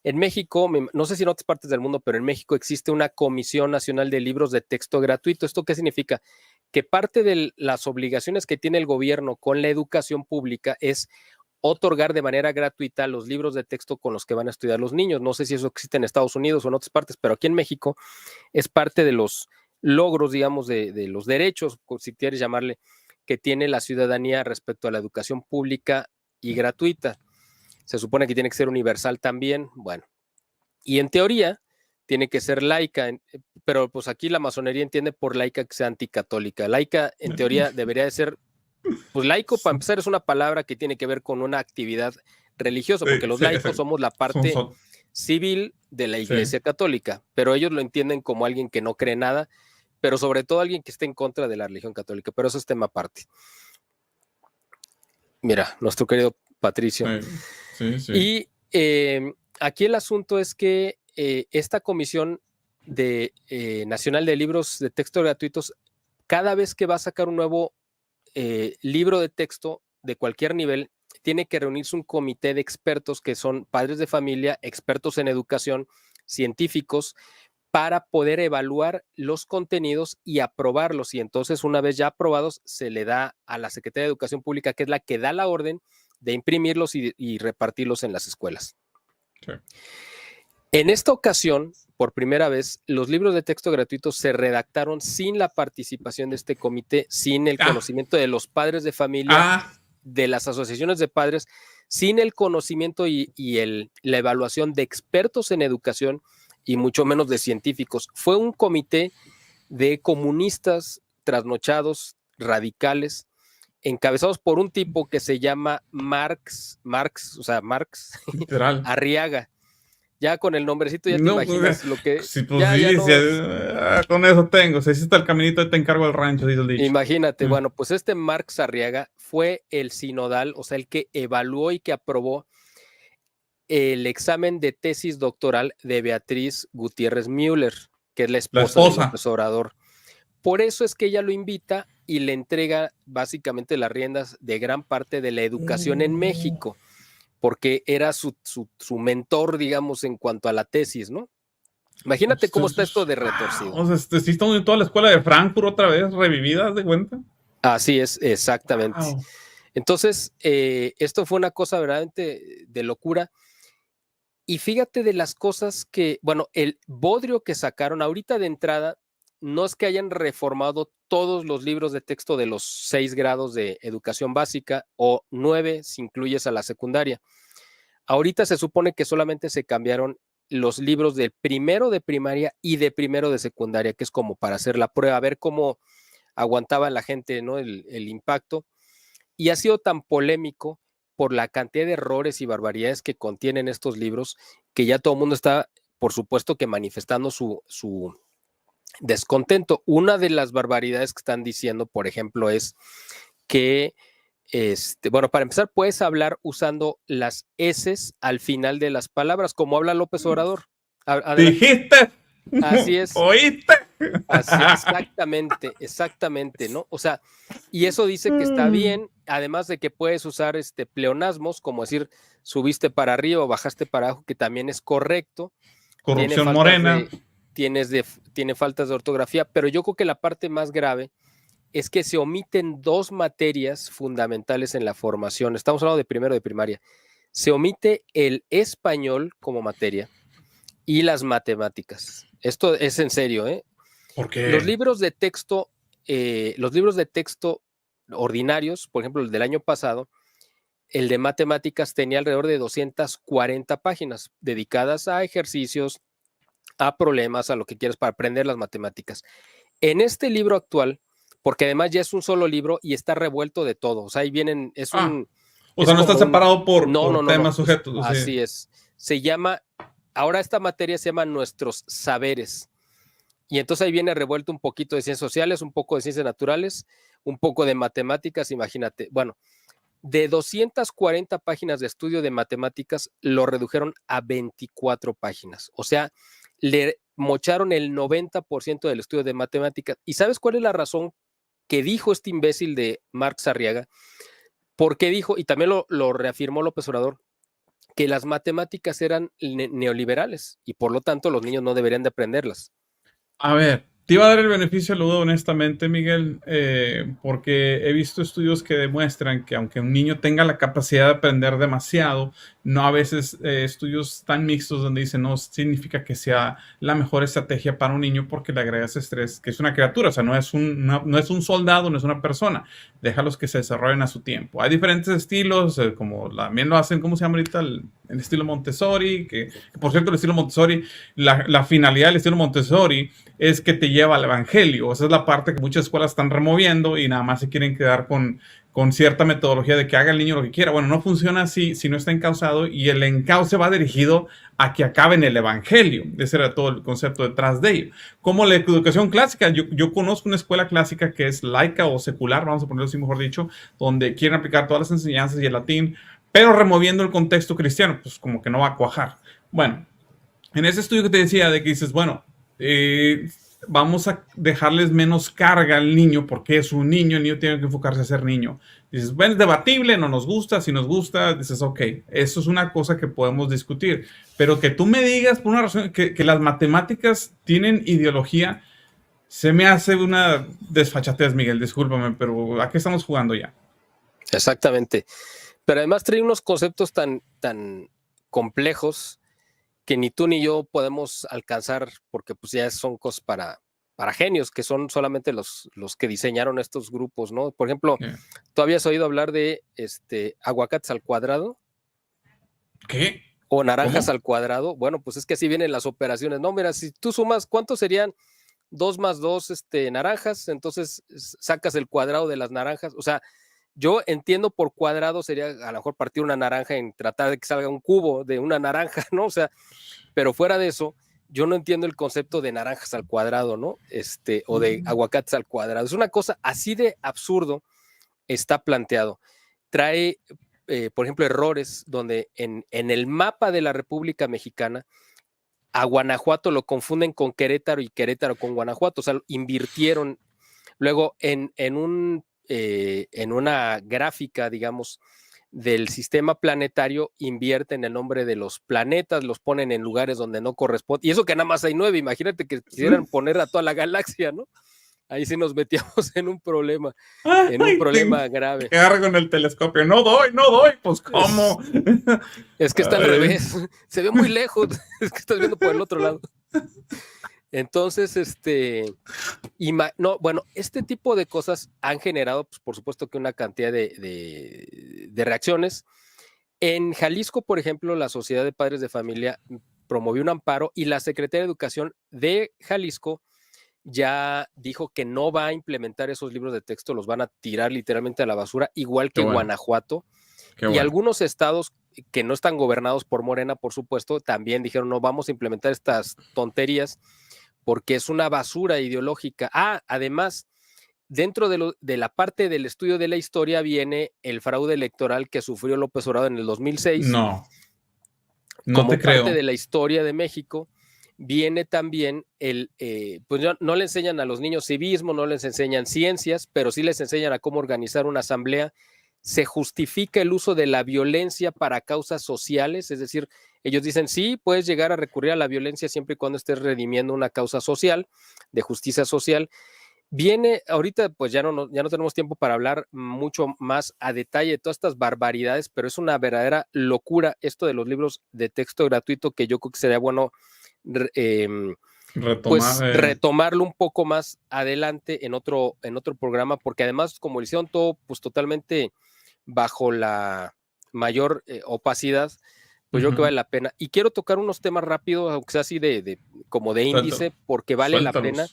en México, no sé si en otras partes del mundo, pero en México existe una Comisión Nacional de Libros de Texto Gratuito. ¿Esto qué significa? Que parte de las obligaciones que tiene el gobierno con la educación pública es otorgar de manera gratuita los libros de texto con los que van a estudiar los niños. No sé si eso existe en Estados Unidos o en otras partes, pero aquí en México es parte de los logros, digamos, de los derechos, si quieres llamarle, que tiene la ciudadanía respecto a la educación pública y gratuita. Se supone que tiene que ser universal también, bueno, y en teoría tiene que ser laica, pero pues aquí la masonería entiende por laica que sea anticatólica. Laica, en teoría, debería de ser, pues laico, para empezar, es una palabra que tiene que ver con una actividad religiosa, porque los laicos somos la parte civil de la Iglesia Católica, pero ellos lo entienden como alguien que no cree nada, pero sobre todo alguien que esté en contra de la religión católica, pero eso es tema aparte. Mira, nuestro querido Patricio. Y aquí el asunto es que esta Comisión Nacional de Libros de Texto Gratuitos, cada vez que va a sacar un nuevo libro de texto de cualquier nivel, tiene que reunirse un comité de expertos que son padres de familia, expertos en educación, científicos, para poder evaluar los contenidos y aprobarlos. Y entonces, una vez ya aprobados, se le da a la Secretaría de Educación Pública, que es la que da la orden de imprimirlos y repartirlos en las escuelas. Sí. En esta ocasión, por primera vez, los libros de texto gratuitos se redactaron sin la participación de este comité, sin el conocimiento de los padres de familia, de las asociaciones de padres, sin el conocimiento y la evaluación de expertos en educación y mucho menos de científicos. Fue un comité de comunistas trasnochados, radicales, encabezados por un tipo que se llama Marx Arriaga. Ya con el nombrecito ya te imaginas lo que... Sí, pues con eso tengo. Si hiciste el caminito, te encargo el rancho, dice el dicho. Imagínate, bueno, pues este Marx Arriaga fue el sinodal, o sea, el que evaluó y que aprobó el examen de tesis doctoral de Beatriz Gutiérrez Müller, que es la esposa del López Obrador. Por eso es que ella lo invita y le entrega básicamente las riendas de gran parte de la educación en México, porque era su mentor, digamos, en cuanto a la tesis, ¿no? Imagínate cómo está esto de retorcido. O sea, sí estamos en toda la escuela de Frankfurt otra vez, revivida, ¿de cuenta? Así es, exactamente. Wow. Entonces, esto fue una cosa verdaderamente de locura. Y fíjate de las cosas que, bueno, el bodrio que sacaron ahorita de entrada, no es que hayan reformado todos los libros de texto de los 6 grados de educación básica o 9 si incluyes a la secundaria, Ahorita se supone que solamente se cambiaron los libros del primero de primaria y de primero de secundaria, que es como para hacer la prueba, a ver cómo aguantaba la gente, ¿no? El impacto. Y ha sido tan polémico por la cantidad de errores y barbaridades que contienen estos libros, que ya todo el mundo está, por supuesto, que manifestando su descontento. Una de las barbaridades que están diciendo, por ejemplo, es que, bueno, para empezar, puedes hablar usando las eses al final de las palabras, como habla López Obrador. ¿Dijiste? Así es. ¿Oíste? Así, exactamente, ¿no? O sea, y eso dice que está bien, además de que puedes usar pleonasmos, como decir, subiste para arriba o bajaste para abajo, que también es correcto. Corrupción morena. Tiene faltas de ortografía, pero yo creo que la parte más grave es que se omiten dos materias fundamentales en la formación. Estamos hablando de primero de primaria. Se omite el español como materia y las matemáticas. Esto es en serio, ¿eh? ¿Por qué? Los libros de texto ordinarios, por ejemplo, el del año pasado, el de matemáticas tenía alrededor de 240 páginas dedicadas a ejercicios, a problemas, a lo que quieras para aprender las matemáticas. En este libro actual, porque además ya es un solo libro y está revuelto de todo, o sea, ahí vienen, o sea, no está separado por temas, sujetos. Así es. Se llama, ahora esta materia se llama Nuestros Saberes. Y entonces ahí viene revuelto un poquito de ciencias sociales, un poco de ciencias naturales, un poco de matemáticas, imagínate. Bueno, de 240 páginas de estudio de matemáticas, lo redujeron a 24 páginas. O sea, le mocharon el 90% del estudio de matemáticas. ¿Y sabes cuál es la razón que dijo este imbécil de Marx Arriaga? Porque dijo, y también lo reafirmó López Obrador, que las matemáticas eran neoliberales y por lo tanto los niños no deberían de aprenderlas. A ver, te iba a dar el beneficio de la duda, honestamente, Miguel, porque he visto estudios que demuestran que aunque un niño tenga la capacidad de aprender demasiado, no a veces estudios tan mixtos donde dicen no significa que sea la mejor estrategia para un niño porque le agregas estrés, que es una criatura, o sea, no es un soldado, no es una persona, déjalos que se desarrollen a su tiempo. Hay diferentes estilos, como también lo hacen, ¿cómo se llama ahorita? El estilo Montessori, que por cierto el estilo Montessori, la finalidad del estilo Montessori es que te lleva al evangelio. Esa es la parte que muchas escuelas están removiendo y nada más se quieren quedar con cierta metodología de que haga el niño lo que quiera. Bueno, no funciona así si no está encauzado y el encauce va dirigido a que acabe en el evangelio. Ese era todo el concepto detrás de ello. Como la educación clásica, yo conozco una escuela clásica que es laica o secular, vamos a ponerlo así mejor dicho, donde quieren aplicar todas las enseñanzas y el latín, pero removiendo el contexto cristiano, pues como que no va a cuajar. Bueno, en ese estudio que te decía de que dices, bueno, vamos a dejarles menos carga al niño porque es un niño, el niño tiene que enfocarse a ser niño. Dices, bueno, es debatible, no nos gusta, si nos gusta, dices, ok, eso es una cosa que podemos discutir, pero que tú me digas por una razón que las matemáticas tienen ideología, se me hace una desfachatez, Miguel, discúlpame, pero ¿a qué estamos jugando ya? Exactamente, pero además trae unos conceptos tan complejos que ni tú ni yo podemos alcanzar porque pues ya son cosas para genios, que son solamente los que diseñaron estos grupos, ¿no? Por ejemplo, ¿tú habías oído hablar de aguacates al cuadrado? ¿Qué? O naranjas ¿Cómo? al cuadrado. Bueno, pues es que así vienen las operaciones. No, mira, si tú sumas, ¿cuántos serían 2 más 2 naranjas? Entonces sacas el cuadrado de las naranjas. O sea, yo entiendo por cuadrado sería a lo mejor partir una naranja en tratar de que salga un cubo de una naranja, ¿no? O sea, pero fuera de eso, yo no entiendo el concepto de naranjas al cuadrado, ¿no? O de aguacates al cuadrado. Es una cosa así de absurdo está planteado. Trae, por ejemplo, errores donde en el mapa de la República Mexicana a Guanajuato lo confunden con Querétaro y Querétaro con Guanajuato, o sea, invirtieron. Luego en una gráfica, digamos, del sistema planetario, invierten el nombre de los planetas, los ponen en lugares donde no corresponde. Y eso que nada más hay 9, imagínate que quisieran poner a toda la galaxia, ¿no? Ahí sí nos metíamos en un problema, grave. Que agarre con el telescopio. No doy, pues ¿cómo? Es que está al revés, se ve muy lejos, es que estás viendo por el otro lado. Entonces, este tipo de cosas han generado, pues, por supuesto que una cantidad de reacciones. En Jalisco, por ejemplo, la Sociedad de Padres de Familia promovió un amparo y la Secretaría de Educación de Jalisco ya dijo que no va a implementar esos libros de texto, los van a tirar literalmente a la basura, igual que Guanajuato. Y algunos estados que no están gobernados por Morena, por supuesto, también dijeron no vamos a implementar estas tonterías porque es una basura ideológica. Además, dentro de la parte del estudio de la historia viene el fraude electoral que sufrió López Obrador en el 2006. No como te creo. parte de la historia de México, viene también pues no le enseñan a los niños civismo, no les enseñan ciencias, pero sí les enseñan a cómo organizar una asamblea. Se justifica el uso de la violencia para causas sociales, es decir, ellos dicen, sí, puedes llegar a recurrir a la violencia siempre y cuando estés redimiendo una causa social, de justicia social. Viene, ahorita pues ya no tenemos tiempo para hablar mucho más a detalle de todas estas barbaridades, pero es una verdadera locura esto de los libros de texto gratuito que yo creo que sería bueno retomarlo un poco más adelante en otro programa, porque además como lo hicieron todo pues totalmente bajo la mayor opacidad, pues yo creo que vale la pena. Y quiero tocar unos temas rápidos, aunque sea así como de índice, porque vale la pena.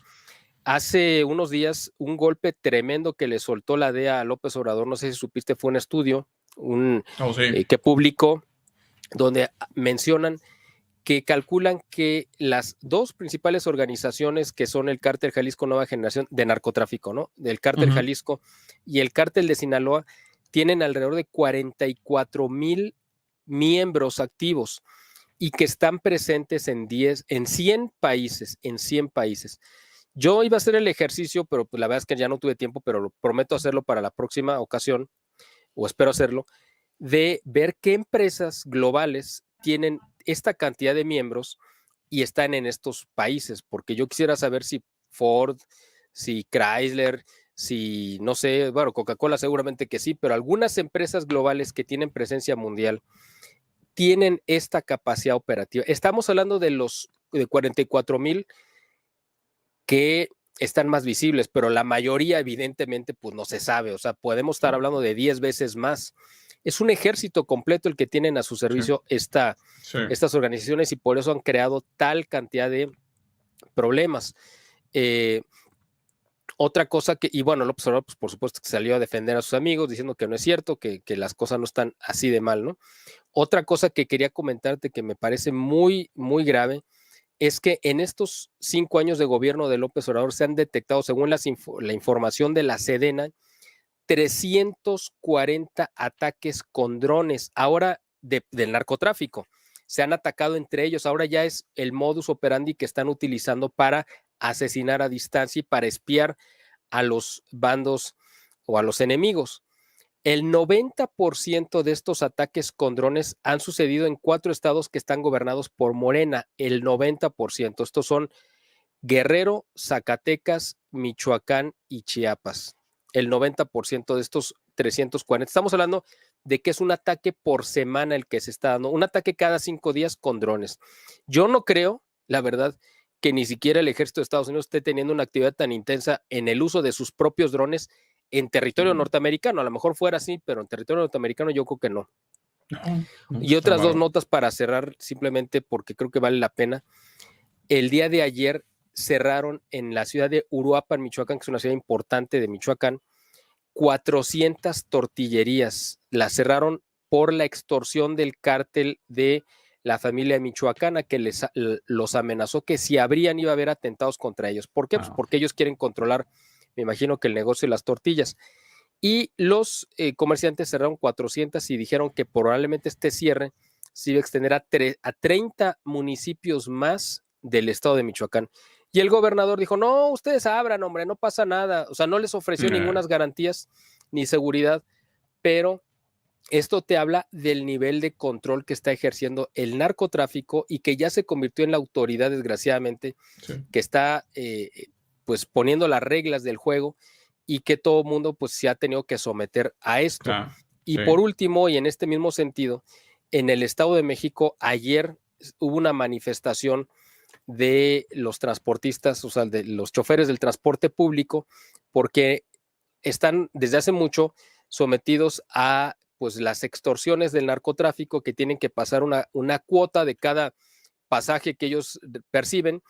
Hace unos días, un golpe tremendo que le soltó la DEA a López Obrador, no sé si supiste, fue un estudio que publicó, donde mencionan que calculan que las dos principales organizaciones que son el Cártel Jalisco Nueva Generación de narcotráfico, ¿no? Del Cártel Jalisco y el Cártel de Sinaloa, tienen alrededor de 44,000 miembros activos y que están presentes en 100 países, Yo iba a hacer el ejercicio, pero pues la verdad es que ya no tuve tiempo, pero prometo hacerlo para la próxima ocasión, o espero hacerlo, de ver qué empresas globales tienen esta cantidad de miembros y están en estos países, porque yo quisiera saber si Ford, si Chrysler, si, no sé, bueno, Coca-Cola seguramente que sí, pero algunas empresas globales que tienen presencia mundial tienen esta capacidad operativa. Estamos hablando de 44,000 que están más visibles, pero la mayoría evidentemente pues no se sabe, o sea, podemos estar hablando de 10 veces más. Es un ejército completo el que tienen a su servicio estas organizaciones y por eso han creado tal cantidad de problemas. Otra cosa y bueno, López Obrador, pues por supuesto que salió a defender a sus amigos diciendo que no es cierto, que las cosas no están así de mal, ¿no? Otra cosa que quería comentarte que me parece muy, muy grave es que en estos 5 años de gobierno de López Obrador se han detectado, según la información de la Sedena, 340 ataques con drones, ahora del narcotráfico. Se han atacado entre ellos, ahora ya es el modus operandi que están utilizando para asesinar a distancia y para espiar a los bandos o a los enemigos. El 90% de estos ataques con drones han sucedido en 4 estados que están gobernados por Morena, el 90%. Estos son Guerrero, Zacatecas, Michoacán y Chiapas. El 90% de estos 340. Estamos hablando de que es un ataque por semana el que se está dando, un ataque cada 5 días con drones. Yo no creo, la verdad, que ni siquiera el ejército de Estados Unidos esté teniendo una actividad tan intensa en el uso de sus propios drones en territorio norteamericano. A lo mejor fuera así, pero en territorio norteamericano yo creo que no. Y otras 2 notas para cerrar, simplemente porque creo que vale la pena. El día de ayer cerraron en la ciudad de Uruapan, Michoacán, que es una ciudad importante de Michoacán, 400 tortillerías. Las cerraron por la extorsión del cártel de la familia michoacana que los amenazó que si abrían iba a haber atentados contra ellos. ¿Por qué? Pues porque ellos quieren controlar, me imagino que el negocio de las tortillas. Y los comerciantes cerraron 400 y dijeron que probablemente este cierre se iba a extender a 30 municipios más del estado de Michoacán. Y el gobernador dijo, no, ustedes abran, hombre, no pasa nada. O sea, no les ofreció ninguna garantías ni seguridad, pero esto te habla del nivel de control que está ejerciendo el narcotráfico y que ya se convirtió en la autoridad, desgraciadamente, que está pues poniendo las reglas del juego y que todo el mundo pues se ha tenido que someter a esto. Y por último, y en este mismo sentido, en el Estado de México ayer hubo una manifestación de los transportistas, o sea, de los choferes del transporte público, porque están desde hace mucho sometidos a pues las extorsiones del narcotráfico, que tienen que pasar una cuota de cada pasaje que ellos perciben,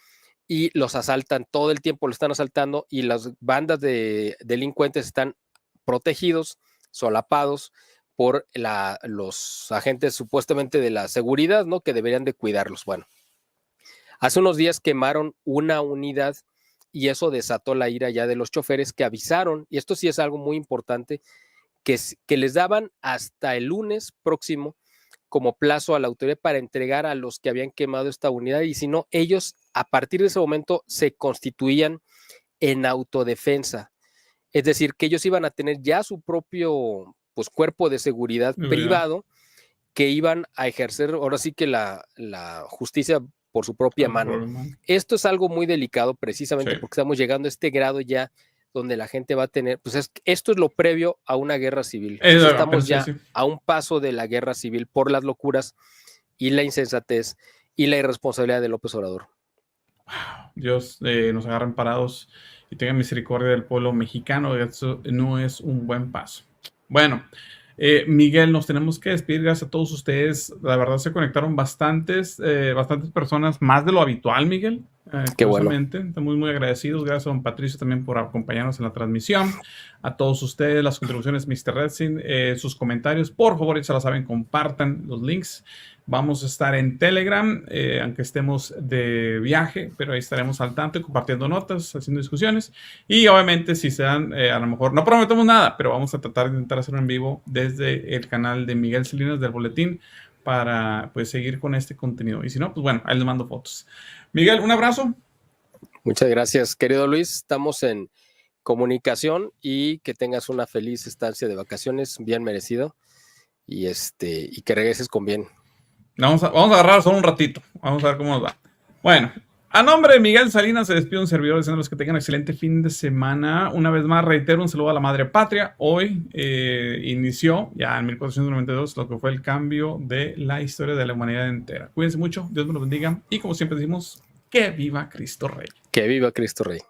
y los asaltan todo el tiempo, lo están asaltando, y las bandas de delincuentes están protegidos, solapados por los agentes supuestamente de la seguridad, ¿no? Que deberían de cuidarlos. Bueno, hace unos días quemaron una unidad y eso desató la ira ya de los choferes, que avisaron, y esto sí es algo muy importante, que les daban hasta el lunes próximo como plazo a la autoridad para entregar a los que habían quemado esta unidad, y si no, ellos a partir de ese momento se constituían en autodefensa. Es decir, que ellos iban a tener ya su propio, pues, cuerpo de seguridad privado, que iban a ejercer ahora sí que la justicia por su propia mano. Esto es algo muy delicado, precisamente porque estamos llegando a este grado ya donde la gente va a tener, pues esto es lo previo a una guerra civil. Estamos ya a un paso de la guerra civil por las locuras y la insensatez y la irresponsabilidad de López Obrador. Dios nos agarren parados y tenga misericordia del pueblo mexicano. Eso no es un buen paso. Bueno, Miguel, nos tenemos que despedir. Gracias a todos ustedes. La verdad se conectaron bastantes personas, más de lo habitual, Miguel. Qué bueno. Estamos muy agradecidos. Gracias a don Patricio también por acompañarnos en la transmisión. A todos ustedes, las contribuciones, Mr. Redsin, sus comentarios, por favor, ya se la saben, compartan los links. Vamos a estar en Telegram, aunque estemos de viaje, pero ahí estaremos al tanto, compartiendo notas, haciendo discusiones. Y obviamente, si se dan, a lo mejor no prometemos nada, pero vamos a tratar de intentar hacerlo en vivo desde el canal de Miguel Salinas del Boletín para, pues, seguir con este contenido. Y si no, pues bueno, ahí les mando fotos. Miguel, un abrazo. Muchas gracias, querido Luis. Estamos en comunicación y que tengas una feliz estancia de vacaciones, bien merecido, y que regreses con bien. Vamos a agarrar solo un ratito. Vamos a ver cómo nos va. Bueno, a nombre de Miguel Salinas se despide un servidor, deseándoles que tengan un excelente fin de semana. Una vez más, reitero un saludo a la madre patria. Hoy inició ya en 1492 lo que fue el cambio de la historia de la humanidad entera. Cuídense mucho, Dios me los bendiga y como siempre decimos, que viva Cristo Rey. Que viva Cristo Rey.